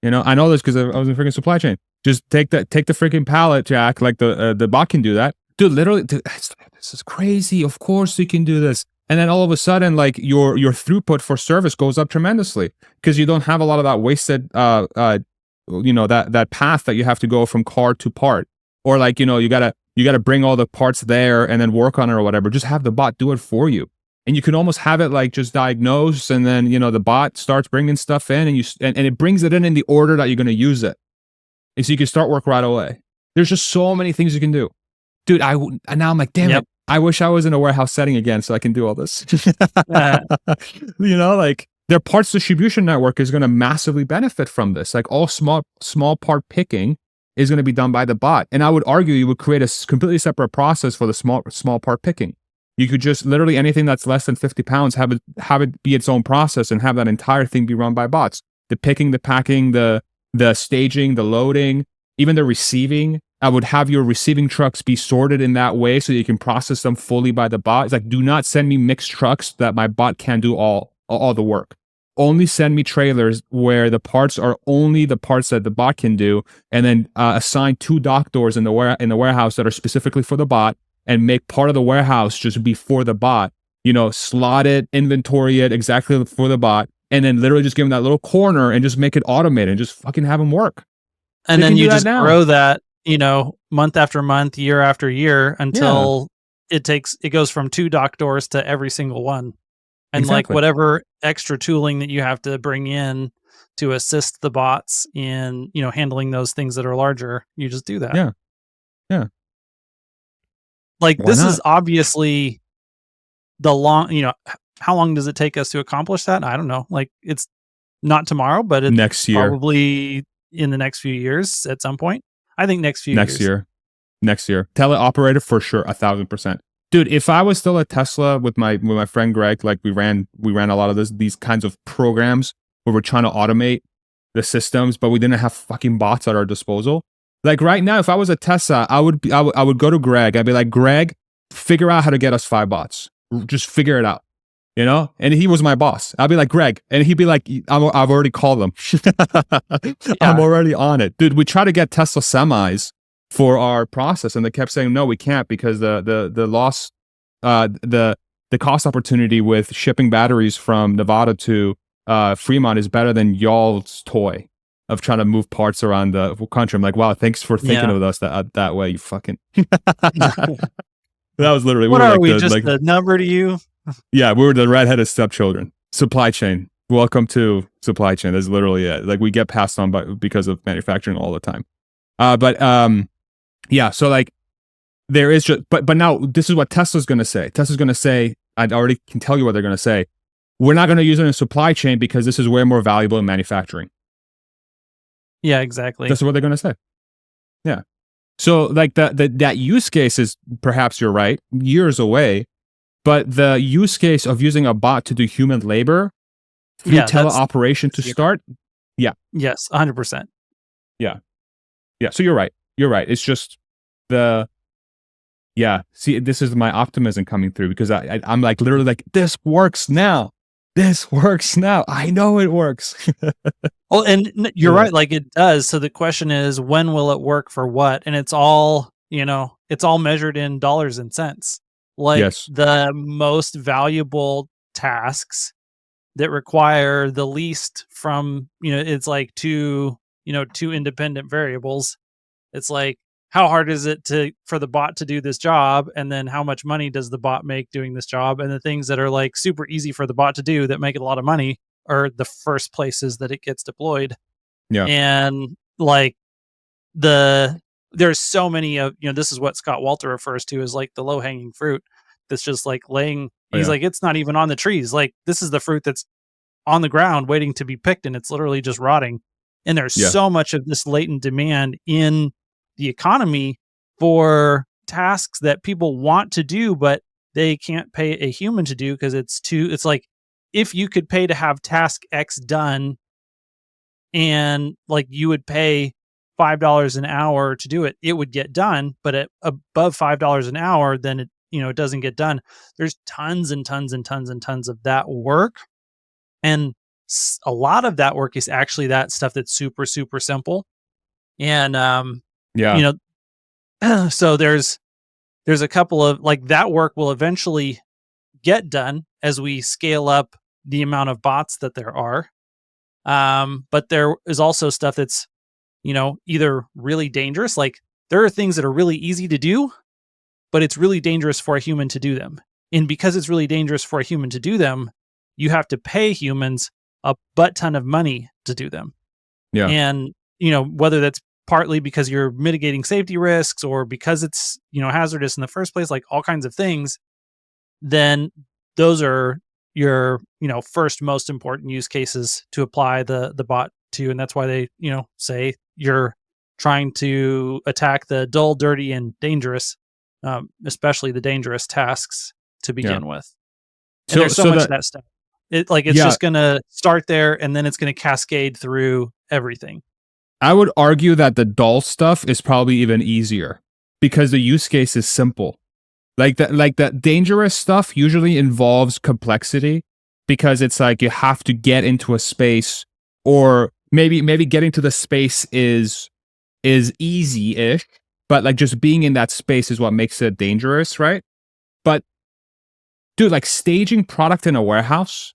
I know this because I was in freaking supply chain. Just take the freaking pallet jack, like the bot can do that. Dude, literally, this is crazy. Of course you can do this. And then all of a sudden, like your throughput for service goes up tremendously because you don't have a lot of that wasted, that path that you have to go from car to part, or like you gotta bring all the parts there and then work on it or whatever. Just have the bot do it for you, and you can almost have it like just diagnose, and then the bot starts bringing stuff in, and it brings it in the order that you're gonna use it, and so you can start work right away. There's just so many things you can do, dude. Now I'm like, damn it. I wish I was in a warehouse setting again so I can do all this. Like their parts distribution network is going to massively benefit from this. Like all small part picking is going to be done by the bot. And I would argue you would create a completely separate process for the small part picking. You could just literally anything that's less than 50 pounds, have it be its own process and have that entire thing be run by bots. The picking, the packing, the staging, the loading, even the receiving. I would have your receiving trucks be sorted in that way so you can process them fully by the bot. It's like, do not send me mixed trucks that my bot can't do all the work. Only send me trailers where the parts are only the parts that the bot can do, and then assign 2 dock doors in the warehouse that are specifically for the bot, and make part of the warehouse just be for the bot. Slot it, inventory it exactly for the bot, and then literally just give them that little corner and just make it automated and just fucking have them work. And then you just grow that. Month after month, year after year, until it goes from 2 dock doors to every single one. And like whatever extra tooling that you have to bring in to assist the bots in, handling those things that are larger, you just do that. Yeah. Yeah. Like this is obviously the long, how long does it take us to accomplish that? I don't know. Like it's not tomorrow, but it's next year. Probably in the next few years at some point. I think next year. Teleoperated for sure, 1,000%. Dude, if I was still at Tesla with my friend Greg, like we ran a lot of these kinds of programs where we're trying to automate the systems, but we didn't have fucking bots at our disposal. Like right now, if I was at Tesla, I would go to Greg. I'd be like, Greg, figure out how to get us 5 bots. Just figure it out. And he was my boss. I'd be like, Greg, and he'd be like, I've already called them. I'm already on it. Dude, we try to get Tesla semis for our process, and they kept saying, no, we can't because the loss, the cost opportunity with shipping batteries from Nevada to Fremont is better than y'all's toy of trying to move parts around the country. I'm like, wow, thanks for thinking of us that way, you fucking... That was literally... What are we, just a number to you? Yeah, we were the redheaded stepchildren. Supply chain. Welcome to supply chain. That's literally it. Like we get passed on because of manufacturing all the time. Yeah. So like there is just, but now this is what Tesla's going to say. Tesla's going to say, I already can tell you what they're going to say. We're not going to use it in supply chain because this is way more valuable in manufacturing. Yeah, exactly. That's what they're going to say. Yeah. So like that use case is, perhaps you're right, years away. But the use case of using a bot to do human labor through teleoperation to start, yes, 100%. Yeah. So you're right. It's just see, this is my optimism coming through because I'm like literally like, this works now. I know it works. Well, and you're right. Like it does. So the question is, when will it work for what? And it's all it's all measured in dollars and cents. Like Yes. the most valuable tasks that require the least from, it's like two independent variables. It's like, how hard is it for the bot to do this job? And then how much money does the bot make doing this job? And the things that are like super easy for the bot to do that make it a lot of money are the first places that it gets deployed. Yeah. And like there's so many of, this is what Scott Walter refers to as like the low hanging fruit. That's just like he's like, it's not even on the trees. Like this is the fruit that's on the ground waiting to be picked, and it's literally just rotting. And there's so much of this latent demand in the economy for tasks that people want to do, but they can't pay a human to do because it's like, if you could pay to have task X done, and like you would pay $5 an hour to do it, it would get done. But at above $5 an hour, then it doesn't get done. There's tons and tons and tons and tons of that work. And a lot of that work is actually that stuff that's super, super simple. And, so there's a couple of like that work will eventually get done as we scale up the amount of bots that there are. But there is also stuff that's, either really dangerous. Like there are things that are really easy to do, but it's really dangerous for a human to do them. And because it's really dangerous for a human to do them, you have to pay humans a butt ton of money to do them. Yeah. And, whether that's partly because you're mitigating safety risks or because it's, hazardous in the first place, like all kinds of things, then those are your, first most important use cases to apply the bot to. And that's why they, say you're trying to attack the dull, dirty, and dangerous, especially the dangerous tasks to begin with. And there's so much of that stuff. It's just going to start there, and then it's going to cascade through everything. I would argue that the dull stuff is probably even easier because the use case is simple. Like the dangerous stuff usually involves complexity because it's like you have to get into a space, or maybe getting to the space is easy-ish, but like just being in that space is what makes it dangerous, right? But dude, like staging product in a warehouse,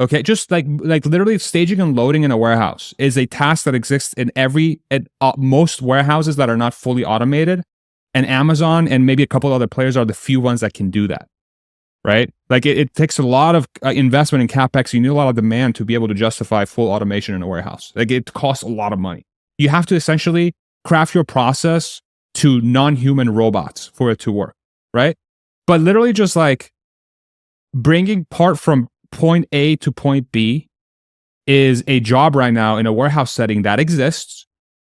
okay, just like literally staging and loading in a warehouse is a task that exists in most warehouses that are not fully automated, and Amazon and maybe a couple other players are the few ones that can do that, right? Like it takes a lot of investment in CapEx. You need a lot of demand to be able to justify full automation in a warehouse. Like it costs a lot of money. You have to essentially craft your process to non-human robots for it to work, right? But literally just like bringing part from point A to point B is a job right now in a warehouse setting that exists,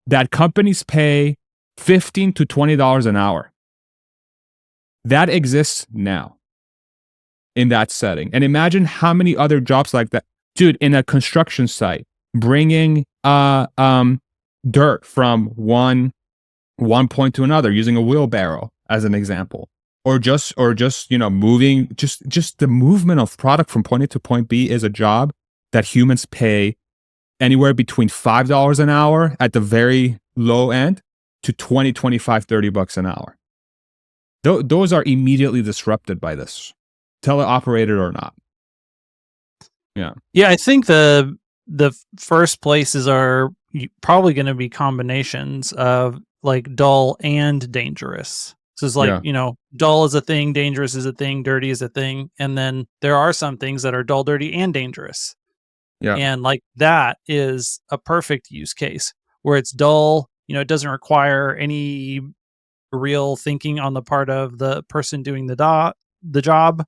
that companies pay $15 to $20 an hour. That exists now in that setting. And imagine how many other jobs like that. Dude, in a construction site, bringing dirt from one point to another using a wheelbarrow as an example. Or just moving, just the movement of product from point A to point B is a job that humans pay anywhere between $5 an hour at the very low end to $20, $25, $30 an hour. Those are immediately disrupted by this, teleoperated or not. Yeah. Yeah, I think the first places are probably going to be combinations of like dull and dangerous. So it's like, dull is a thing, dangerous is a thing, dirty is a thing. And then there are some things that are dull, dirty, and dangerous. Yeah. And like that is a perfect use case where it's dull, it doesn't require any real thinking on the part of the person doing the job,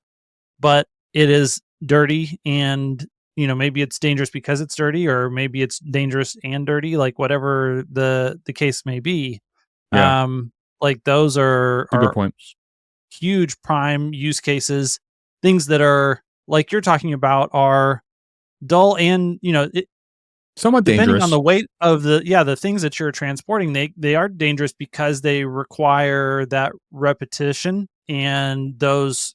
but it is dirty, and maybe it's dangerous because it's dirty, or maybe it's dangerous and dirty, like whatever the case may be. Yeah. Like those are good point. Huge prime use cases. Things that are like you're talking about are dull and somewhat depending dangerous on the weight of the things that you're transporting. They are dangerous because they require that repetition, and those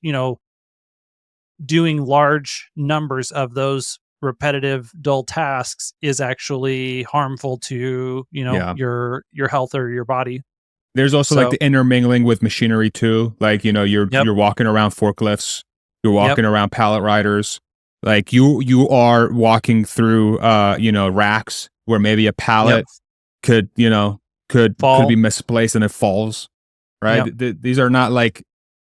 doing large numbers of those repetitive dull tasks is actually harmful to your health or your body. There's also like the intermingling with machinery too. Like, you know, you're walking around forklifts, you're walking around pallet riders. Like you are walking through you know, racks where maybe a pallet could, you know, could be misplaced and it falls. Right? These are not like,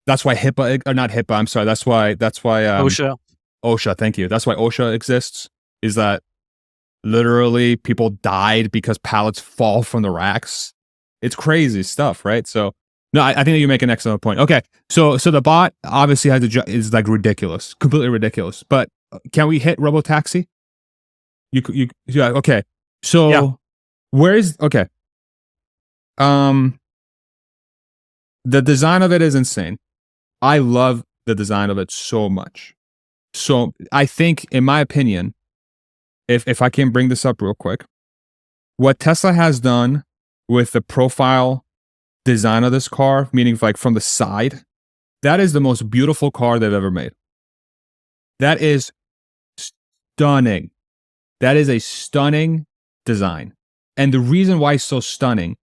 that's why HIPAA, or not HIPAA, I'm sorry. That's why OSHA, thank you. That's why OSHA exists, is that literally people died because pallets fall from the racks. It's crazy stuff, right? So no, I think that you make an excellent point. Okay, so the bot obviously is like ridiculous, completely ridiculous. But can we hit Robotaxi? Yeah, okay. So where is okay? The design of it is insane. I love the design of it so much. So I think, in my opinion, if I can bring this up real quick, what Tesla has done with the profile design of this car, meaning like from the side, that is the most beautiful car they've ever made. That is stunning. That is a stunning design. And the reason why it's so stunning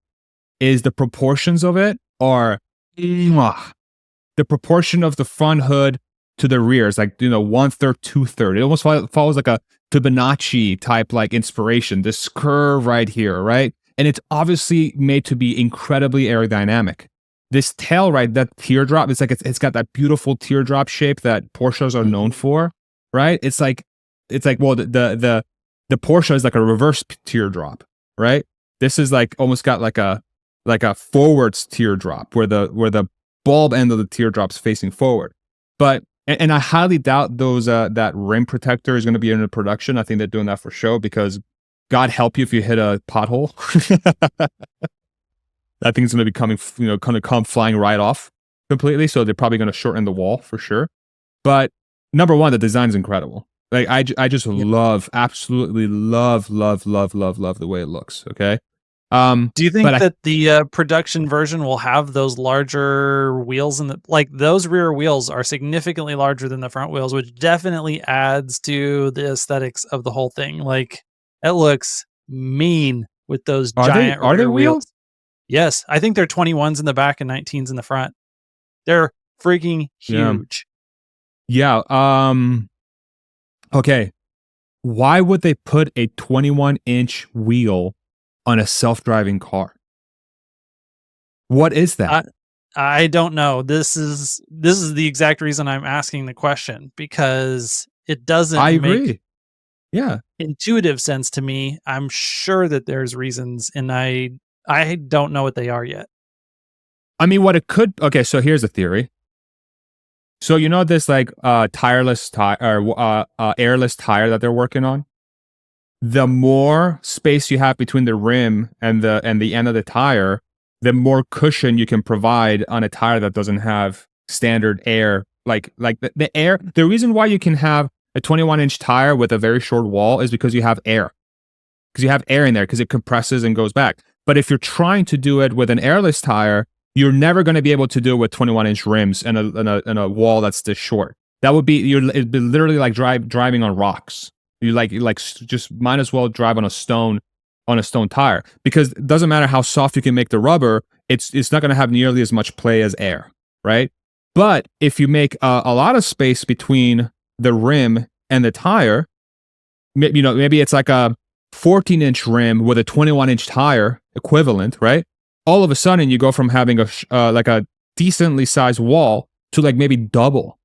is the proportions of it are the proportion of the front hood to the rear is like, you know, 1/3, 2/3. It almost follows like a Fibonacci type like inspiration, this curve right here, right? And it's obviously made to be incredibly aerodynamic. This tail, right, that teardrop, it's like it's got that beautiful teardrop shape that Porsches are known for, right? It's like well, the Porsche is like a reverse teardrop, right? This is like almost got like a forwards teardrop where the bulb end of the teardrop's facing forward. But and I highly doubt those that rim protector is going to be in the production. I think they're doing that for show, because God help you if you hit a pothole. That thing's going to be coming, you know, going to come flying right off completely. So they're probably going to shorten the wall for sure. But number one, the design is incredible. Like I just absolutely love the way it looks. Okay. Do you think that the production version will have those larger wheels like those rear wheels are significantly larger than the front wheels, which definitely adds to the aesthetics of the whole thing. Like it looks mean with those giant rear wheels. Yes, I think they're 21s in the back and 19s in the front. They're freaking huge. Yeah. Okay. Why would they put a 21-inch wheel on a self-driving car? What is that? I don't know. This is the exact reason I'm asking the question, because it doesn't make intuitive sense to me. I'm sure that there's reasons, and I don't know what they are yet. I mean, what it could. Okay, so here's a theory. So you know this like airless tire that they're working on. The more space you have between the rim and the end of the tire, the more cushion you can provide on a tire that doesn't have standard air. Like the air. The reason why you can have a 21-inch tire with a very short wall is because you have air. Because you have air in there, because it compresses and goes back. But if you're trying to do it with an airless tire, you're never going to be able to do it with 21-inch rims and a wall that's this short. That would be it'd be literally like driving on rocks. You like just might as well drive on a stone tire, because it doesn't matter how soft you can make the rubber, it's not going to have nearly as much play as air, right? But if you make a lot of space between the rim and the tire, you know, maybe it's like a 14-inch rim with a 21-inch tire equivalent, right? All of a sudden, you go from having a decently sized wall to like maybe double,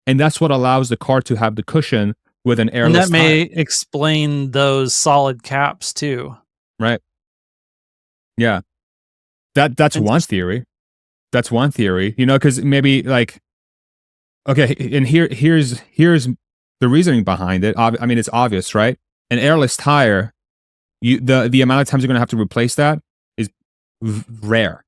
and that's what allows the car to have the cushion with an airless tire. And that may explain those solid caps too. Right. Yeah. That's one theory. That's one theory. You know, because maybe like, okay, and here's the reasoning behind it. I mean, it's obvious, right? An airless tire, the amount of times you're going to have to replace that is rare,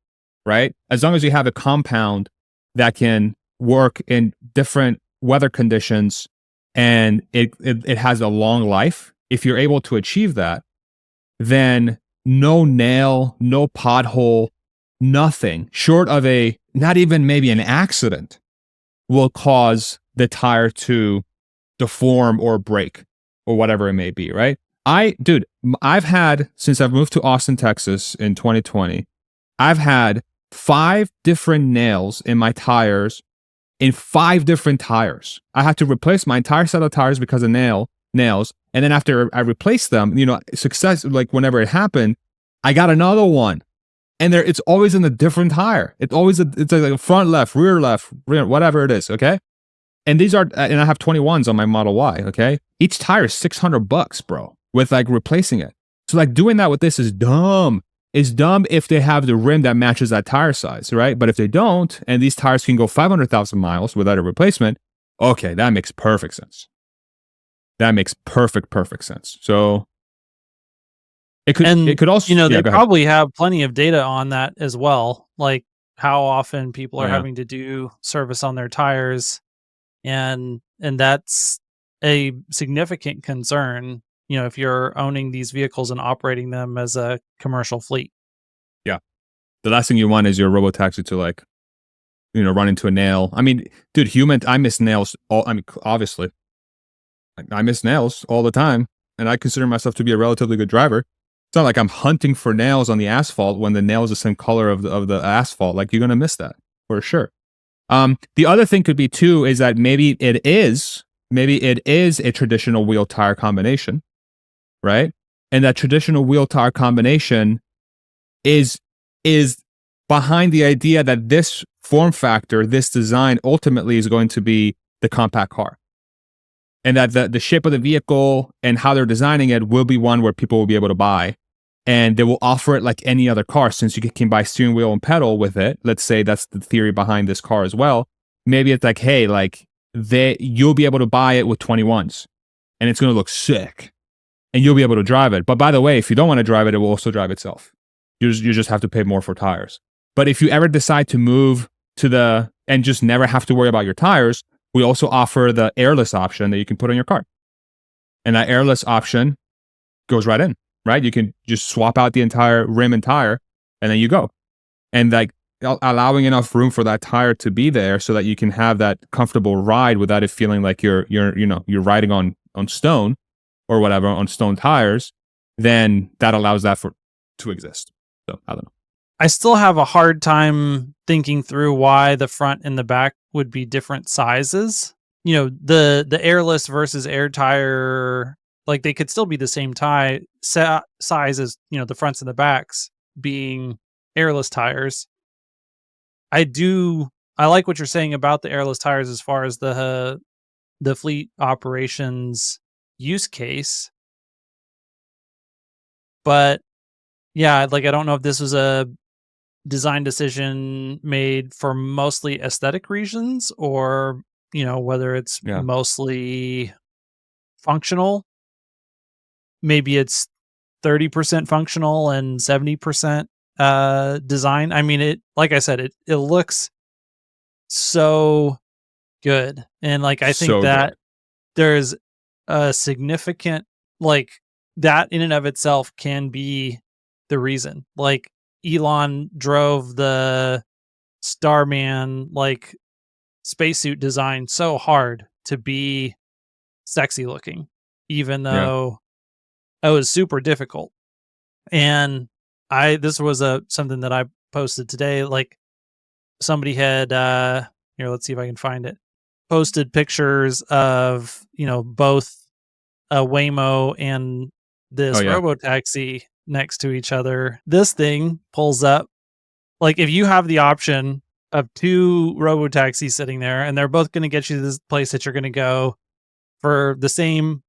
right? As long as you have a compound that can work in different weather conditions and it has a long life, if you're able to achieve that, then no nail, no pothole, nothing short of not even maybe an accident will cause the tire to deform or break or whatever it may be, right? I've had, since I've moved to Austin, Texas in 2020, I've had 5 different nails in my tires in 5 different tires. I had to replace my entire set of tires because of nails. And then after I replaced them, success, like whenever it happened, I got another one. And it's always in a different tire. It's like a front left, rear, whatever it is, okay? And these are, and I have 21s on my Model Y, okay? Each tire is $600, bro, with like replacing it. So like doing that with this is dumb. It's dumb if they have the rim that matches that tire size, right? But if they don't, and these tires can go 500,000 miles without a replacement, okay, that makes perfect sense. That makes perfect sense. So it could also, they probably have plenty of data on that as well, like how often people are having to do service on their tires, and that's a significant concern, if you're owning these vehicles and operating them as a commercial fleet. Yeah. The last thing you want is your Robotaxi to like, run into a nail. I mean, dude, I miss nails obviously. I miss nails all the time, and I consider myself to be a relatively good driver. It's not like I'm hunting for nails on the asphalt when the nail is the same color of the asphalt. Like, you're going to miss that for sure. The other thing could be too is that maybe it is a traditional wheel tire combination, right? And that traditional wheel tire combination is behind the idea that this form factor, this design ultimately is going to be the compact car. And that the shape of the vehicle and how they're designing it will be one where people will be able to buy. And they will offer it like any other car, since you can buy steering wheel and pedal with it. Let's say that's the theory behind this car as well. Maybe it's like, hey, like you'll be able to buy it with 21s, and it's going to look sick, and you'll be able to drive it. But by the way, if you don't want to drive it, it will also drive itself. You just have to pay more for tires. But if you ever decide to move and just never have to worry about your tires, we also offer the Airless option that you can put on your car. And that Airless option goes right in, right? You can just swap out the entire rim and tire, and then you go. And like allowing enough room for that tire to be there so that you can have that comfortable ride without it feeling like you're riding on stone or whatever, on stone tires, then that allows that to exist. So I don't know. I still have a hard time thinking through why the front and the back would be different sizes. The Airless versus air tire, like they could still be the same size as, the fronts and the backs being Airless tires. I like what you're saying about the Airless tires as far as the fleet operations use case. But yeah, like I don't know if this was a design decision made for mostly aesthetic reasons, or whether it's mostly functional. Maybe it's 30% functional and 70% design. I mean, it, like I said, it looks so good, and like I think that there's a significant, like, that in and of itself can be the reason. Like, Elon drove the Starman like spacesuit design so hard to be sexy looking, even though it was super difficult. And this was something that I posted today. Like, somebody had here, let's see if I can find it, posted pictures of both a Waymo and this Robotaxi next to each other. This thing pulls up, like, if you have the option of 2 Robotaxis sitting there and they're both going to get you to this place that you're going to go for the same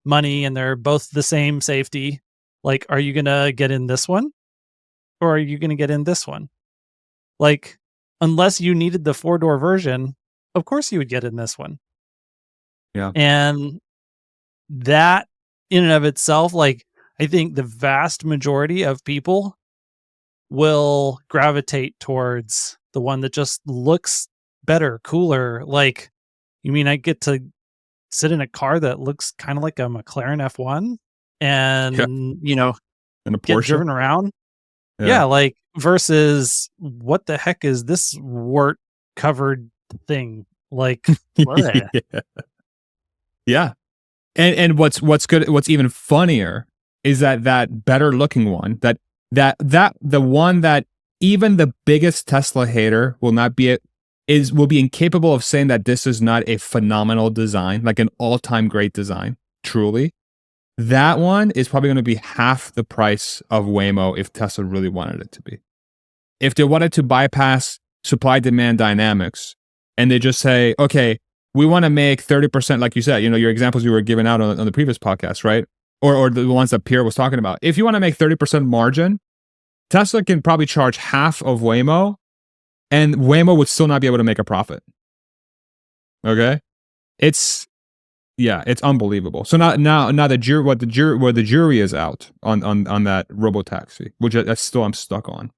money and they're both the same safety, like, are you going to get in this one or are you going to get in this one? Like, unless you needed the 4-door version, of course you would get in this one. Yeah. And that in and of itself, like, I think the vast majority of people will gravitate towards the one that just looks better, cooler. Like, you mean I get to sit in a car that looks kind of like a McLaren F1 and, and a get Porsche driven around? Yeah, like, versus what the heck is this wart covered thing? Like, yeah. And what's good, what's even funnier is that better looking one, that the one that even the biggest Tesla hater will be incapable of saying that this is not a phenomenal design, like an all-time great design, truly. That one is probably going to be half the price of Waymo if Tesla really wanted it to be. If they wanted to bypass supply-demand dynamics and they just say, okay, we want to make 30%, like you said, your examples you were giving out on the previous podcast, right? Or the ones that Pierre was talking about. If you want to make 30% margin, Tesla can probably charge half of Waymo, and Waymo would still not be able to make a profit. Okay? It's unbelievable. So now the jury is out on that Robotaxi, which I'm still stuck on.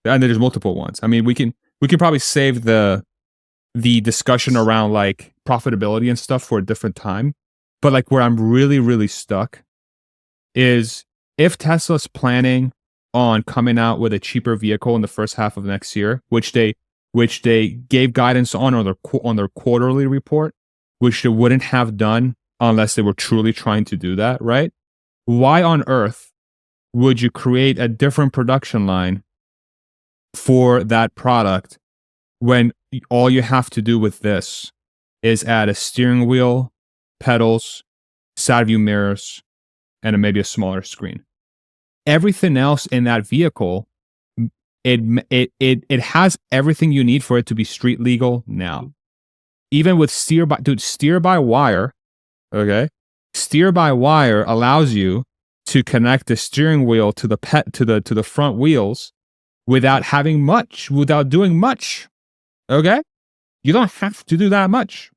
And there's multiple ones. I mean, we can probably save the discussion around like profitability and stuff for a different time. But like where I'm really, really stuck is if Tesla's planning on coming out with a cheaper vehicle in the first half of next year, which they gave guidance on their quarterly report, which they wouldn't have done unless they were truly trying to do that, right? Why on earth would you create a different production line for that product when all you have to do with this is add a steering wheel, pedals, side view mirrors, and maybe a smaller screen? Everything else in that vehicle, it has everything you need for it to be street legal now. Even with steer by wire, okay? Steer by wire allows you to connect the steering wheel to the front wheels without doing much. Okay? You don't have to do that much.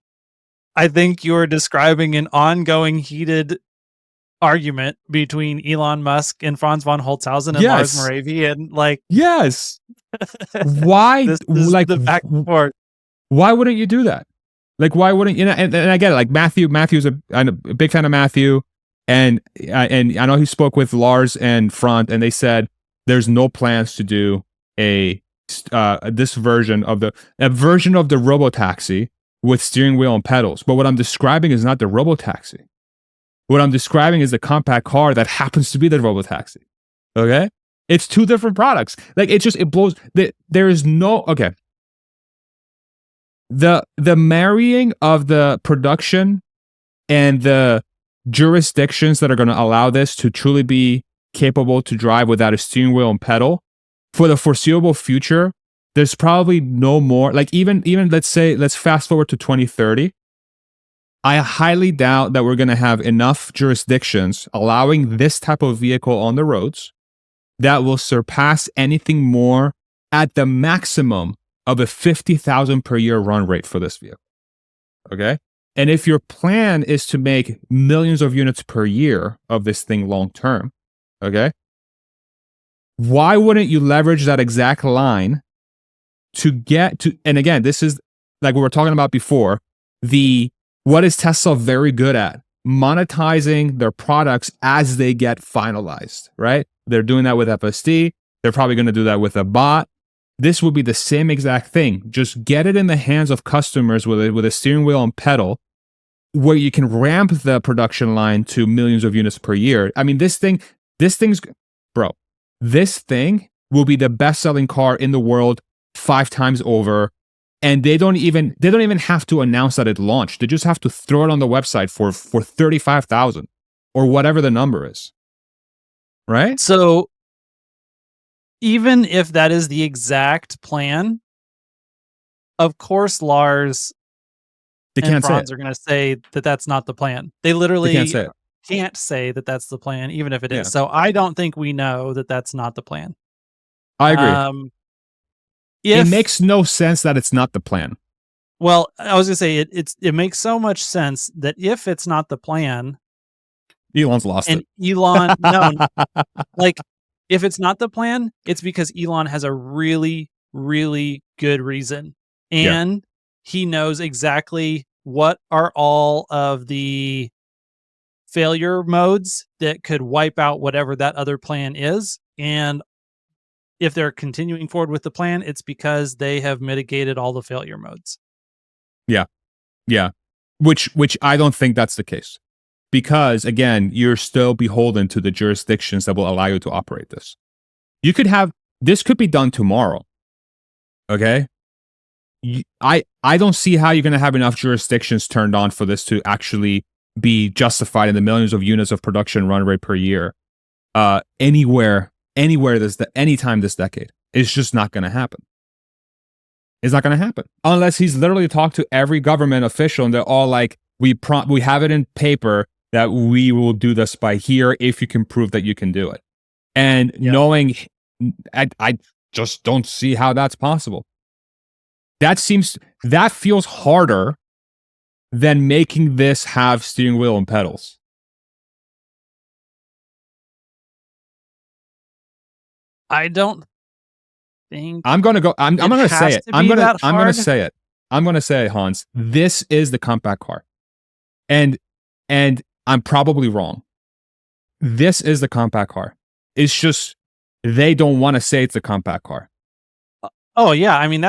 I think you're describing an ongoing heated argument between Elon Musk and Franz von Holzhausen and Lars Moravy, and like, yes. Why this is like the back and forth. Why wouldn't you do that? Like, why wouldn't you? And I get it. Like Matthew's I'm a big fan of Matthew, and I know he spoke with Lars and Franz, and they said there's no plans to do this version of the Robotaxi with steering wheel and pedals. But what I'm describing is not the Robotaxi. What I'm describing is the compact car that happens to be the Robotaxi. Okay? It's two different products. Like, it blows. There is no, okay. The marrying of the production and the jurisdictions that are going to allow this to truly be capable to drive without a steering wheel and pedal for the foreseeable future, there's probably no more. Like, even let's fast forward to 2030. I highly doubt that we're going to have enough jurisdictions allowing this type of vehicle on the roads that will surpass anything more at the maximum of a 50,000 per year run rate for this vehicle. Okay? And if your plan is to make millions of units per year of this thing long term, okay? Why wouldn't you leverage that exact line to get to, and again, this is like we were talking about before, what is Tesla very good at? Monetizing their products as they get finalized, right? They're doing that with FSD. They're probably going to do that with a bot. This would be the same exact thing. Just get it in the hands of customers with a steering wheel and pedal where you can ramp the production line to millions of units per year. I mean, this thing will be the best-selling car in the world 5 times over. And they don't even have to announce that it launched. They just have to throw it on the website for 35,000 or whatever the number is. Right? So even if that is the exact plan, of course Lars and Franz are going to say that that's not the plan. They literally can't say that that's the plan, even if it is. So I don't think we know that that's not the plan. I agree. It makes no sense that it's not the plan. Well, I was going to say it makes so much sense that if it's not the plan, Elon's lost it. Elon, no, like if it's not the plan, it's because Elon has a really, really good reason, and he knows exactly what are all of the failure modes that could wipe out whatever that other plan is, and if they're continuing forward with the plan, it's because they have mitigated all the failure modes. Yeah. Which I don't think that's the case. Because, again, you're still beholden to the jurisdictions that will allow you to operate this. You could have This could be done tomorrow. Okay? I don't see how you're going to have enough jurisdictions turned on for this to actually be justified in the millions of units of production run rate per year. Anytime this decade. It's just not going to happen. It's not going to happen unless he's literally talked to every government official and they're all like, we have it in paper that we will do this by here if you can prove that you can do it. And knowing, I just don't see how that's possible. That feels harder than making this have steering wheel and pedals. I don't think I'm going to say it. I'm going to say it. I'm going to say it, Hans. This is the compact car. And I'm probably wrong. This is the compact car. It's just they don't want to say it's a compact car. Oh yeah, I mean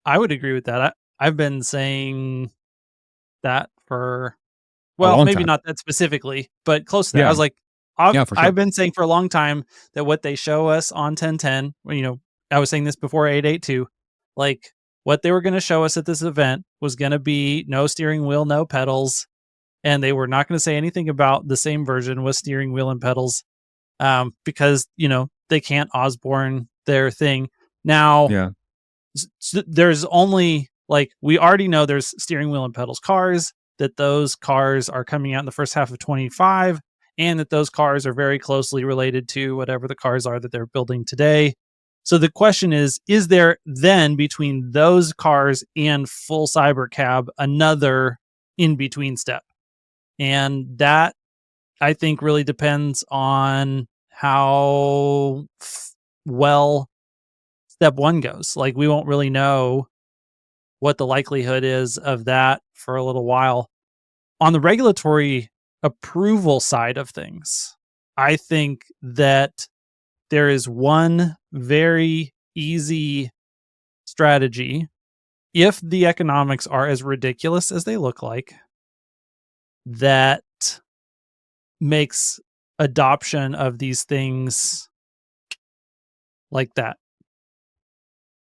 I would agree with that. I've been saying that for maybe time. not that specifically, but close to that. Yeah. I was like, for sure. I've been saying for a long time that what they show us on 1010, I was saying this before 882, like what they were going to show us at this event was going to be no steering wheel, no pedals, and they were not going to say anything about the same version with steering wheel and pedals, because they can't Osborne their thing. Now, there's only we already know there's steering wheel and pedals cars, that those cars are coming out in the first half of 25, and that those cars are very closely related to whatever the cars are that they're building today. So the question is there then between those cars and full cybercab another in-between step? And that, I think, really depends on how well step one goes. We won't really know what the likelihood is of that for a little while. On the regulatory approval side of things, I think that there is one very easy strategy if the economics are as ridiculous as they look like, that makes adoption of these things like that.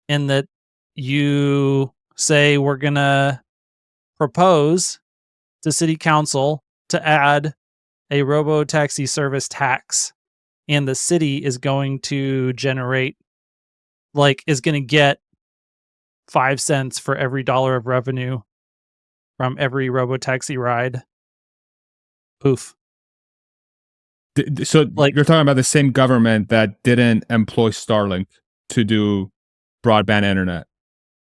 And that you say, we're going to propose to city council to add a Robotaxi service tax, and the city is going to generate, is going to get 5 cents for every $1 of revenue from every Robotaxi ride. Poof. So you're talking about the same government that didn't employ Starlink to do broadband internet.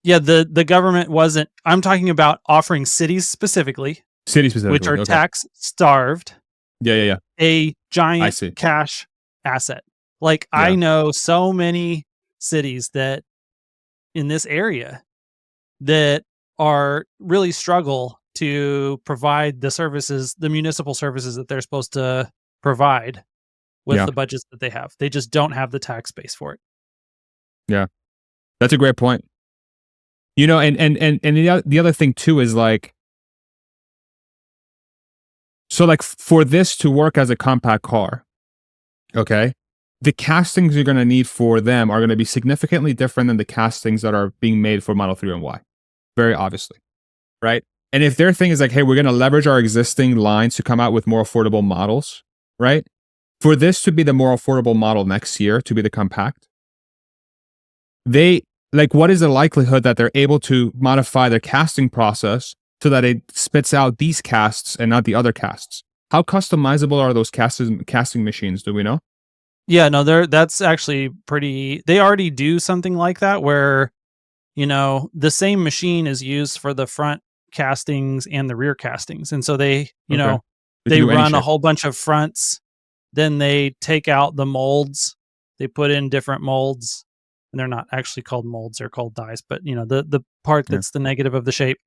Yeah, the government wasn't. I'm talking about offering cities specifically, which are tax starved. Yeah. A giant cash asset. I know so many cities that in this area that are really struggle to provide the services, the municipal services that they're supposed to provide with the budgets that they have. They just don't have the tax base for it. Yeah. That's a great point. And the other thing too is for this to work as a compact car, okay, the castings you're going to need for them are going to be significantly different than the castings that are being made for Model 3 and Y. Very obviously, right? And if their thing is hey, we're going to leverage our existing lines to come out with more affordable models, right? For this to be the more affordable model next year, to be the compact, what is the likelihood that they're able to modify their casting process so that it spits out these casts and not the other casts? How customizable are those casting machines? Do we know? Yeah, no, that's actually pretty. They already do something like that where, the same machine is used for the front castings and the rear castings. And so they run a whole bunch of fronts, then they take out the molds, they put in different molds, and they're not actually called molds, they're called dies, but the part that's the negative of the shape.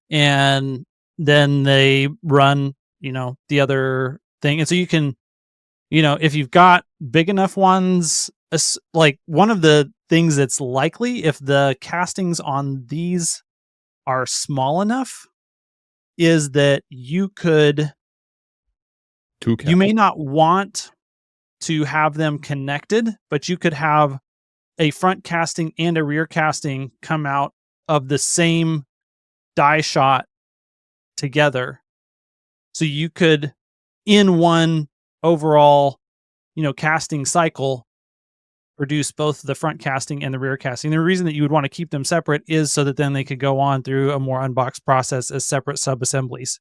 And then they run, the other thing. And so you can, if you've got big enough ones, one of the things that's likely, if the castings on these are small enough, is that you may not want to have them connected, but you could have a front casting and a rear casting come out of the same die shot together. So you could, in one overall, casting cycle, produce both the front casting and the rear casting. The reason that you would want to keep them separate is so that then they could go on through a more unboxed process as separate sub-assemblies.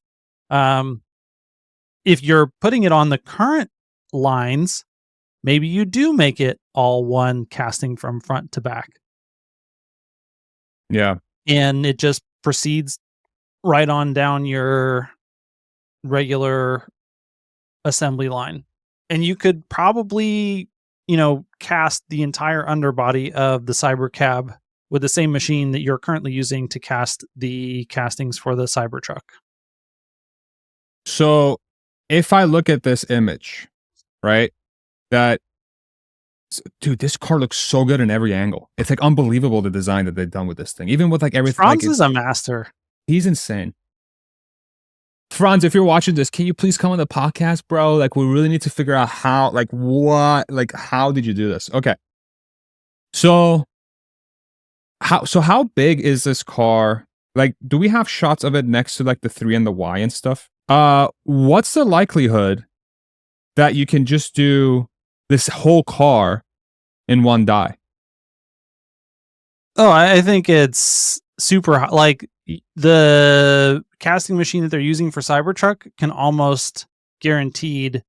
If you're putting it on the current lines, maybe you do make it all one casting from front to back. Yeah. And it just proceeds right on down your regular assembly line. And you could probably, cast the entire underbody of the Cybercab with the same machine that you're currently using to cast the castings for the Cybertruck. So if I look at this image, right, dude, this car looks so good in every angle. It's like unbelievable the design that they've done with this thing. Even with like everything. Franz is a master. He's insane. Franz, if you're watching this, can you please come on the podcast, bro? Like, we really need to figure out how, like, what, like, how did you do this? Okay. So how big is this car? Like, do we have shots of it next to like the 3 and the Y and stuff? What's the likelihood that you can just do this whole car in one die? Oh, I think it's super hot. Like, the casting machine that they're using for Cybertruck can almost guaranteed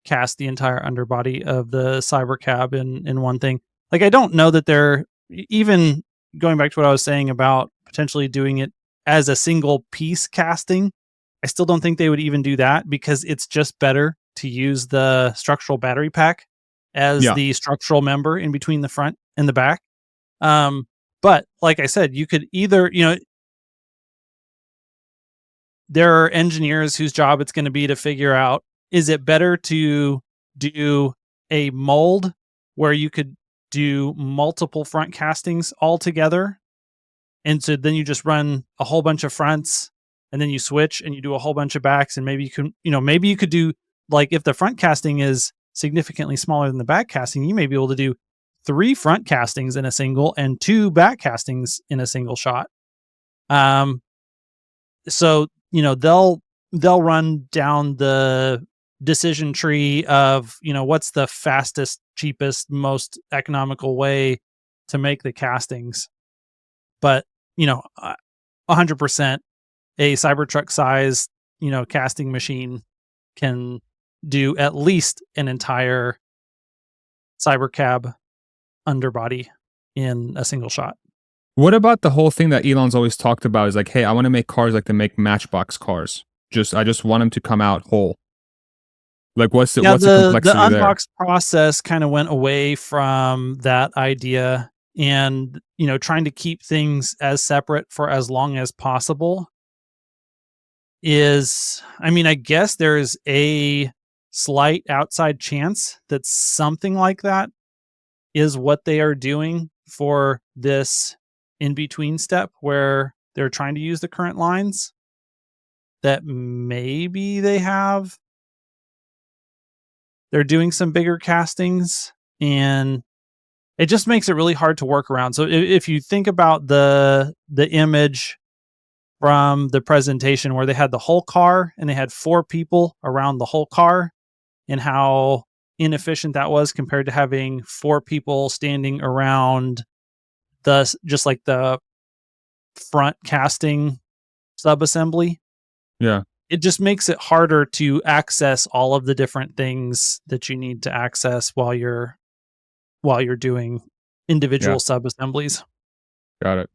cast the entire underbody of the Cybercab in one thing. Like, I don't know that they're, even going back to what I was saying about potentially doing it as a single piece casting, I still don't think they would even do that, because it's just better to use the structural battery pack as the structural member in between the front and the back. But like I said, you could either, there are engineers whose job it's going to be to figure out, is it better to do a mold where you could do multiple front castings all together? And so then you just run a whole bunch of fronts, and then you switch and you do a whole bunch of backs. And maybe you can, maybe you could do, like, if the front casting is significantly smaller than the back casting, you may be able to do 3 front castings in a single and 2 back castings in a single shot. So, they'll run down the decision tree of, what's the fastest, cheapest, most economical way to make the castings. But, 100% a Cybertruck size, casting machine can do at least an entire Cybercab underbody in a single shot. What about the whole thing that Elon's always talked about is like, hey, I want to make cars like they make Matchbox cars. I just want them to come out whole. Like, what's the complexity the there? unbox process kind of went away from that idea, and trying to keep things as separate for as long as possible is, I guess there's a slight outside chance that something like that is what they are doing for this in-between step where they're trying to use the current lines, that maybe they're doing some bigger castings, and it just makes it really hard to work around. So if you think about the image from the presentation where they had the whole car and they had 4 people around the whole car, and how inefficient that was compared to having 4 people standing around just like the front casting sub-assembly. Yeah. It just makes it harder to access all of the different things that you need to access while you're doing individual sub-assemblies. Got it.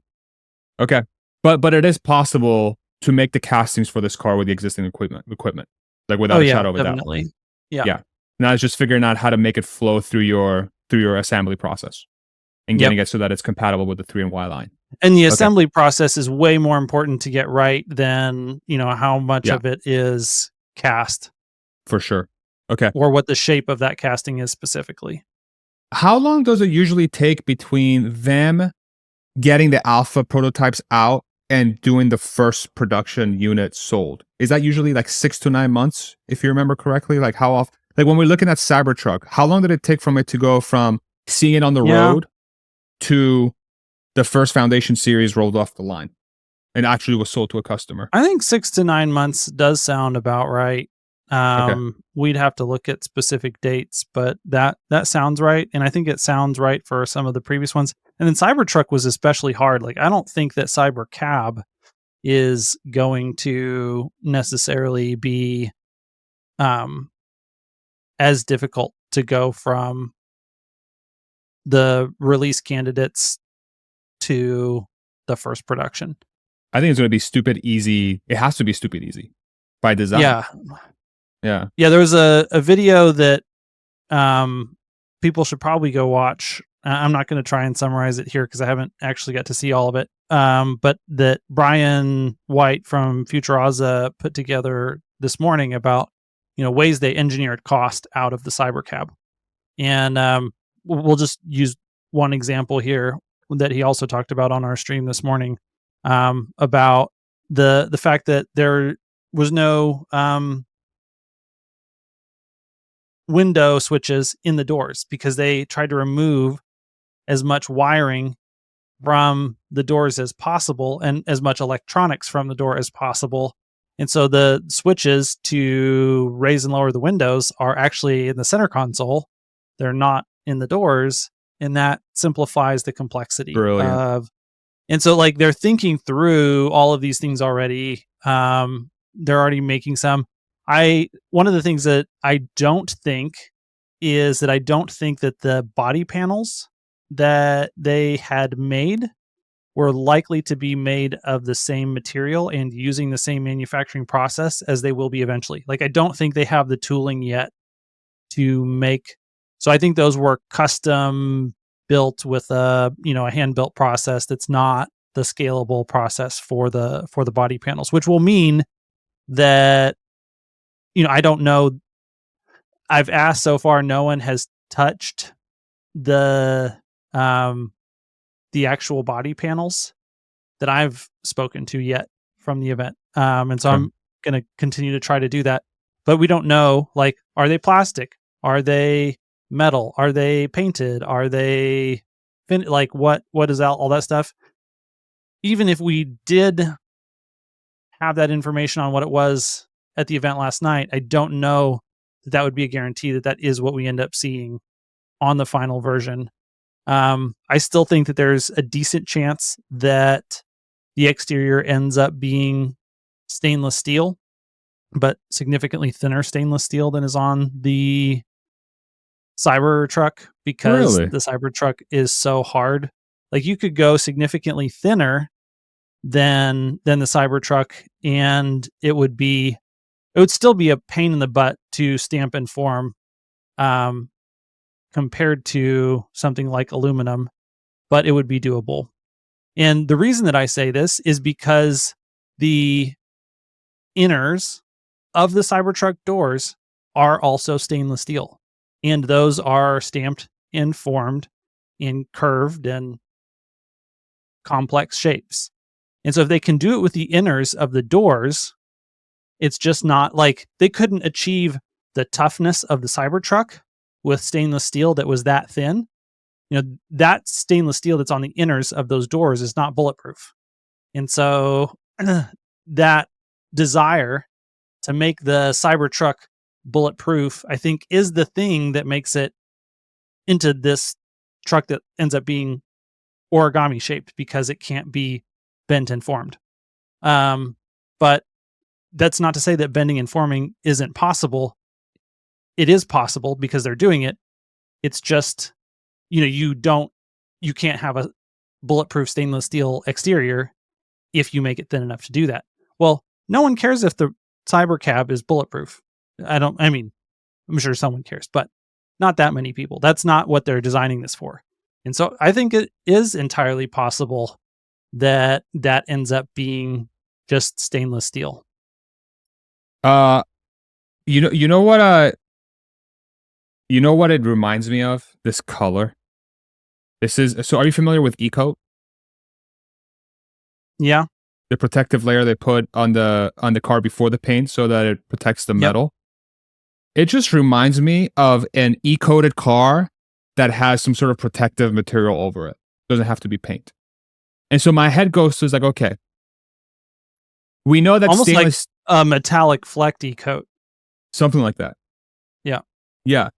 Okay. But it is possible to make the castings for this car with the existing equipment, like without a shadow of a doubt. Definitely. Yeah. Now it's just figuring out how to make it flow through your assembly process and getting it so that it's compatible with the 3 and Y line. And the assembly process is way more important to get right than, how much of it is cast. For sure. Okay. Or what the shape of that casting is specifically. How long does it usually take between them getting the alpha prototypes out and doing the first production unit sold? Is that usually like 6 to 9 months, if you remember correctly? Like, how often? Like, when we're looking at Cybertruck, how long did it take from it to go from seeing it on the road to the first Foundation series rolled off the line and actually was sold to a customer? I think 6 to 9 months does sound about right. We'd have to look at specific dates, but that sounds right. And I think it sounds right for some of the previous ones. And then Cybertruck was especially hard. Like, I don't think that Cybercab is going to necessarily be as difficult to go from the release candidates to the first production. I think it's going to be stupid easy. It has to be stupid easy by design. Yeah. There was a video that people should probably go watch. I'm not going to try and summarize it here because I haven't actually got to see all of it. But that Brian White from Futuraza put together this morning about, ways they engineered cost out of the Cybercab. And we'll just use one example here that he also talked about on our stream this morning, about the fact that there was no window switches in the doors because they tried to remove as much wiring from the doors as possible and as much electronics from the door as possible. And so the switches to raise and lower the windows are actually in the center console. They're not in the doors, and that simplifies the complexity. Brilliant. And so like they're thinking through all of these things already. They're already making some. One of the things that I don't think is that I don't think that the body panels that they had made were likely to be made of the same material and using the same manufacturing process as they will be eventually. Like, I don't think they have the tooling yet to make. So I think those were custom built with a hand built process that's not the scalable process for the body panels, which will mean that, I don't know. I've asked so far, no one has touched the actual body panels that I've spoken to yet from the event. And so I'm going to continue to try to do that, but we don't know, like, are they plastic? Are they metal? Are they painted? Are they like what is all that stuff? Even if we did have that information on what it was at the event last night, I don't know that would be a guarantee that is what we end up seeing on the final version. I still think that there's a decent chance that the exterior ends up being stainless steel, but significantly thinner stainless steel than is on the Cybertruck, because the Cybertruck is so hard. Like, you could go significantly thinner than the Cybertruck, and it would still be a pain in the butt to stamp and form, compared to something like aluminum, but it would be doable. And the reason that I say this is because the inners of the Cybertruck doors are also stainless steel, and those are stamped and formed in curved and complex shapes. And so if they can do it with the inners of the doors, it's just not like they couldn't achieve the toughness of the Cybertruck with stainless steel that was that thin. That stainless steel that's on the inners of those doors is not bulletproof. And so that desire to make the Cybertruck bulletproof, I think, is the thing that makes it into this truck that ends up being origami shaped, because it can't be bent and formed. But that's not to say that bending and forming isn't possible. It is possible because they're doing it. It's just, you can't have a bulletproof stainless steel exterior if you make it thin enough to do that. Well, no one cares if the Cybercab is bulletproof. I'm sure someone cares, but not that many people. That's not what they're designing this for. And so I think it is entirely possible that ends up being just stainless steel. You know what it reminds me of? This color. So are you familiar with E-coat? Yeah. The protective layer they put on the car before the paint so that it protects the metal. It just reminds me of an E-coated car that has some sort of protective material over it. Doesn't have to be paint. And so my head goes to is like, okay, we know that almost stainless, like a metallic flecty coat. something like that. Yeah. Yeah.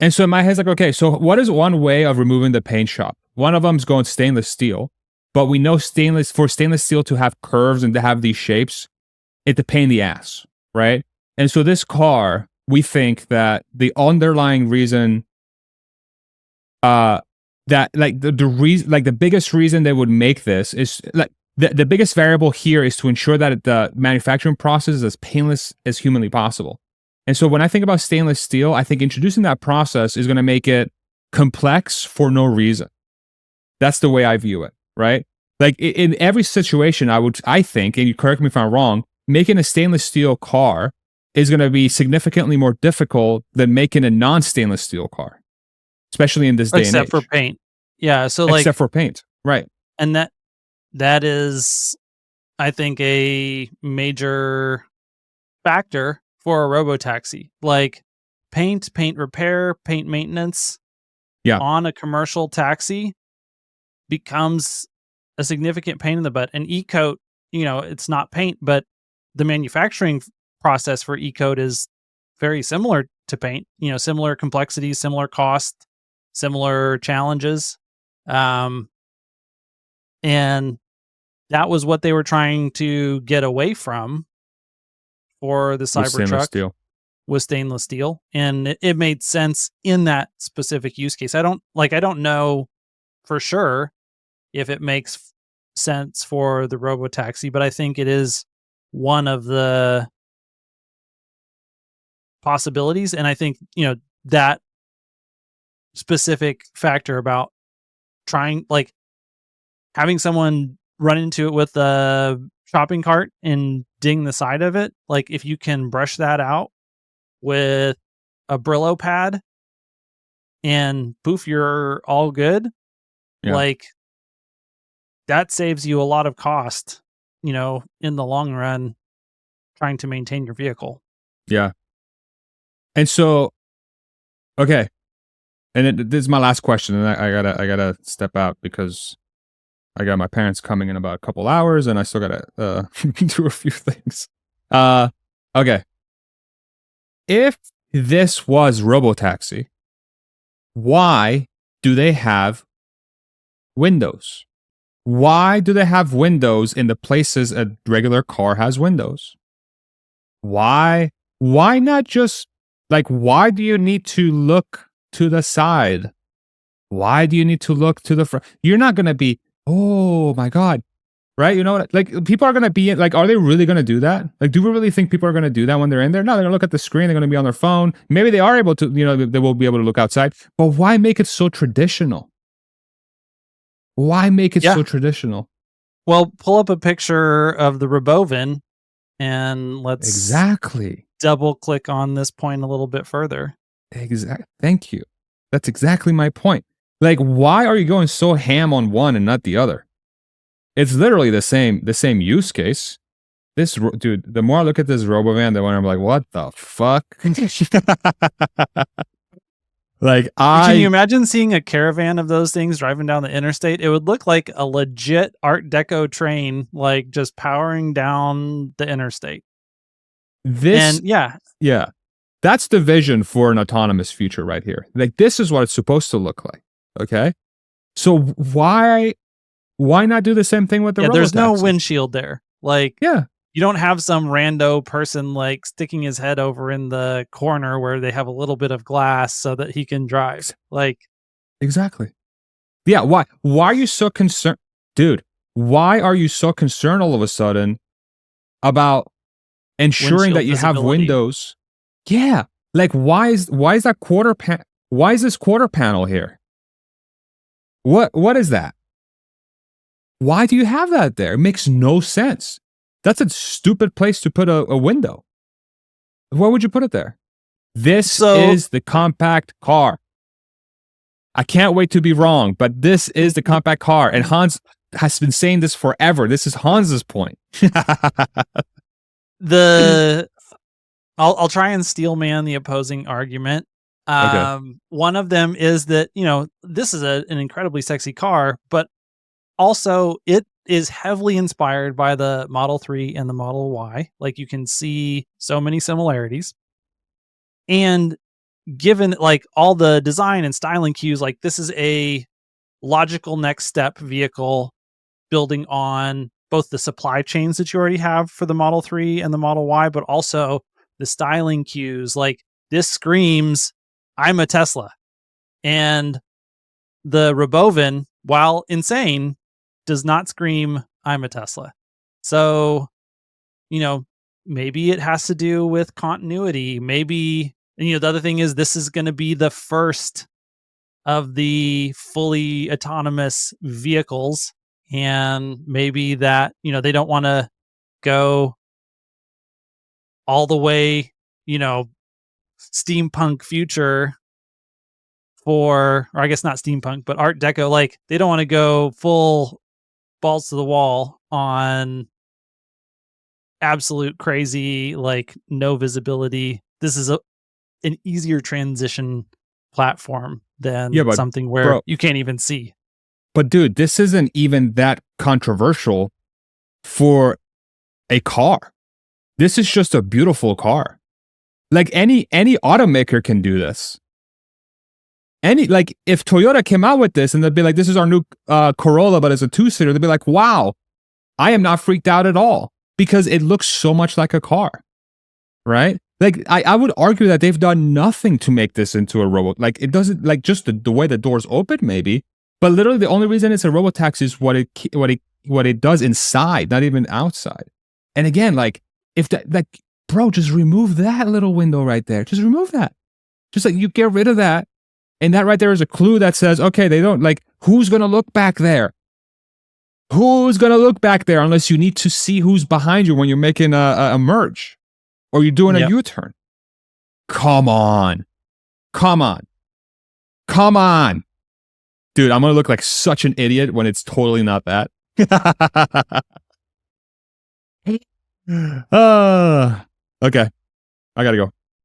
And so my head's like, okay, so what is one way of removing the paint shop? One of them is going stainless steel, but we know for stainless steel to have curves and to have these shapes, it's a pain in the ass, right? And so this car, we think that the underlying reason, that like the reason, like the biggest reason they would make this is like the biggest variable here is to ensure that the manufacturing process is as painless as humanly possible. And so when I think about stainless steel, I think introducing that process is going to make it complex for no reason. That's the way I view it, right? Like in every situation, I think, and you correct me if I'm wrong, making a stainless steel car is going to be significantly more difficult than making a non-stainless steel car, especially in this day and age. Except for paint. Yeah. So like, except for paint, right? and that is, I think, a major factor for a Robotaxi. Like paint repair, paint maintenance on a commercial taxi becomes a significant pain in the butt. And e-coat, it's not paint, but the manufacturing process for e-coat is very similar to paint, similar complexities, similar cost, similar challenges. And that was what they were trying to get away from for the Cybertruck with stainless steel. And it made sense in that specific use case. I don't know for sure if it makes sense for the Robotaxi, but I think it is one of the possibilities. And I think, that specific factor about trying, like having someone run into it with a shopping cart and ding the side of it. Like if you can brush that out with a Brillo pad and poof, you're all good. Yeah. Like that saves you a lot of cost, in the long run, trying to maintain your vehicle. Yeah. And so, okay. And this is my last question, and I gotta step out because I got my parents coming in about a couple hours, and I still gotta do a few things. Okay. If this was Robotaxi, why do they have windows? Why do they have windows in the places a regular car has windows? Why not just like, why do you need to look to the side? Why do you need to look to the front? You're not going to be, oh my God, right? You know what? Like people are going to be like, are they really going to do that? Like, do we really think people are going to do that when they're in there? No, they're going to look at the screen. They're going to be on their phone. Maybe they are able to, they will be able to look outside, but why make it so traditional? Why make it so traditional? Well, pull up a picture of the Robovin and let's double click on this point a little bit further. Thank you. That's exactly my point. Like, why are you going so ham on one and not the other? It's literally the same use case. This dude, the more I look at this Robovan, the more I'm like, what the fuck? Like, can you imagine seeing a caravan of those things driving down the interstate? It would look like a legit Art Deco train, like just powering down the interstate. That's the vision for an autonomous future right here. Like, this is what it's supposed to look like. Okay, so why not do the same thing with the Robotaxi? There's no windshield there. Like, you don't have some rando person like sticking his head over in the corner where they have a little bit of glass so that he can drive. Like, exactly. Yeah. Why are you so concerned, dude? Why are you so concerned all of a sudden about ensuring that you have windows? Yeah. Like, why is that why is this quarter panel here? What is that? Why do you have that there? It makes no sense. That's a stupid place to put a window. Why would you put it there? This is the compact car. I can't wait to be wrong, but this is the compact car. And Hans has been saying this forever. This is Hans's point. I'll try and steel man the opposing argument. One of them is that, this is an incredibly sexy car, but also, it is heavily inspired by the Model 3 and the Model Y. Like, you can see so many similarities. And given like all the design and styling cues, like this is a logical next step vehicle building on both the supply chains that you already have for the Model 3 and the Model Y, but also the styling cues. Like, this screams, I'm a Tesla. And the Robovan, while insane, does not scream, I'm a Tesla. So, maybe it has to do with continuity. Maybe, the other thing is this is going to be the first of the fully autonomous vehicles. And maybe that, they don't want to go all the way, steampunk future or I guess not steampunk, but Art Deco. Like, they don't want to go full balls to the wall on absolute crazy, like no visibility. This is an easier transition platform than something where you can't even see. But dude, this isn't even that controversial for a car. This is just a beautiful car. Like any automaker can do this. If Toyota came out with this and they'd be like, this is our new Corolla, but it's a 2-seater, they'd be like, wow, I am not freaked out at all because it looks so much like a car, right? Like, I would argue that they've done nothing to make this into a robot. Like, it doesn't, like, just the way the doors open, maybe, but literally the only reason it's a Robotaxi is what it does inside, not even outside. And again, like, if that, like, bro, just remove that little window right there. Just remove that. Just like, you get rid of that. And that right there is a clue that says, okay, they don't, like, who's going to look back there? Who's going to look back there unless you need to see who's behind you when you're making a merge or you're doing a U-turn? Come on. Come on. Come on. Dude, I'm going to look like such an idiot when it's totally not that. Okay. I got to go.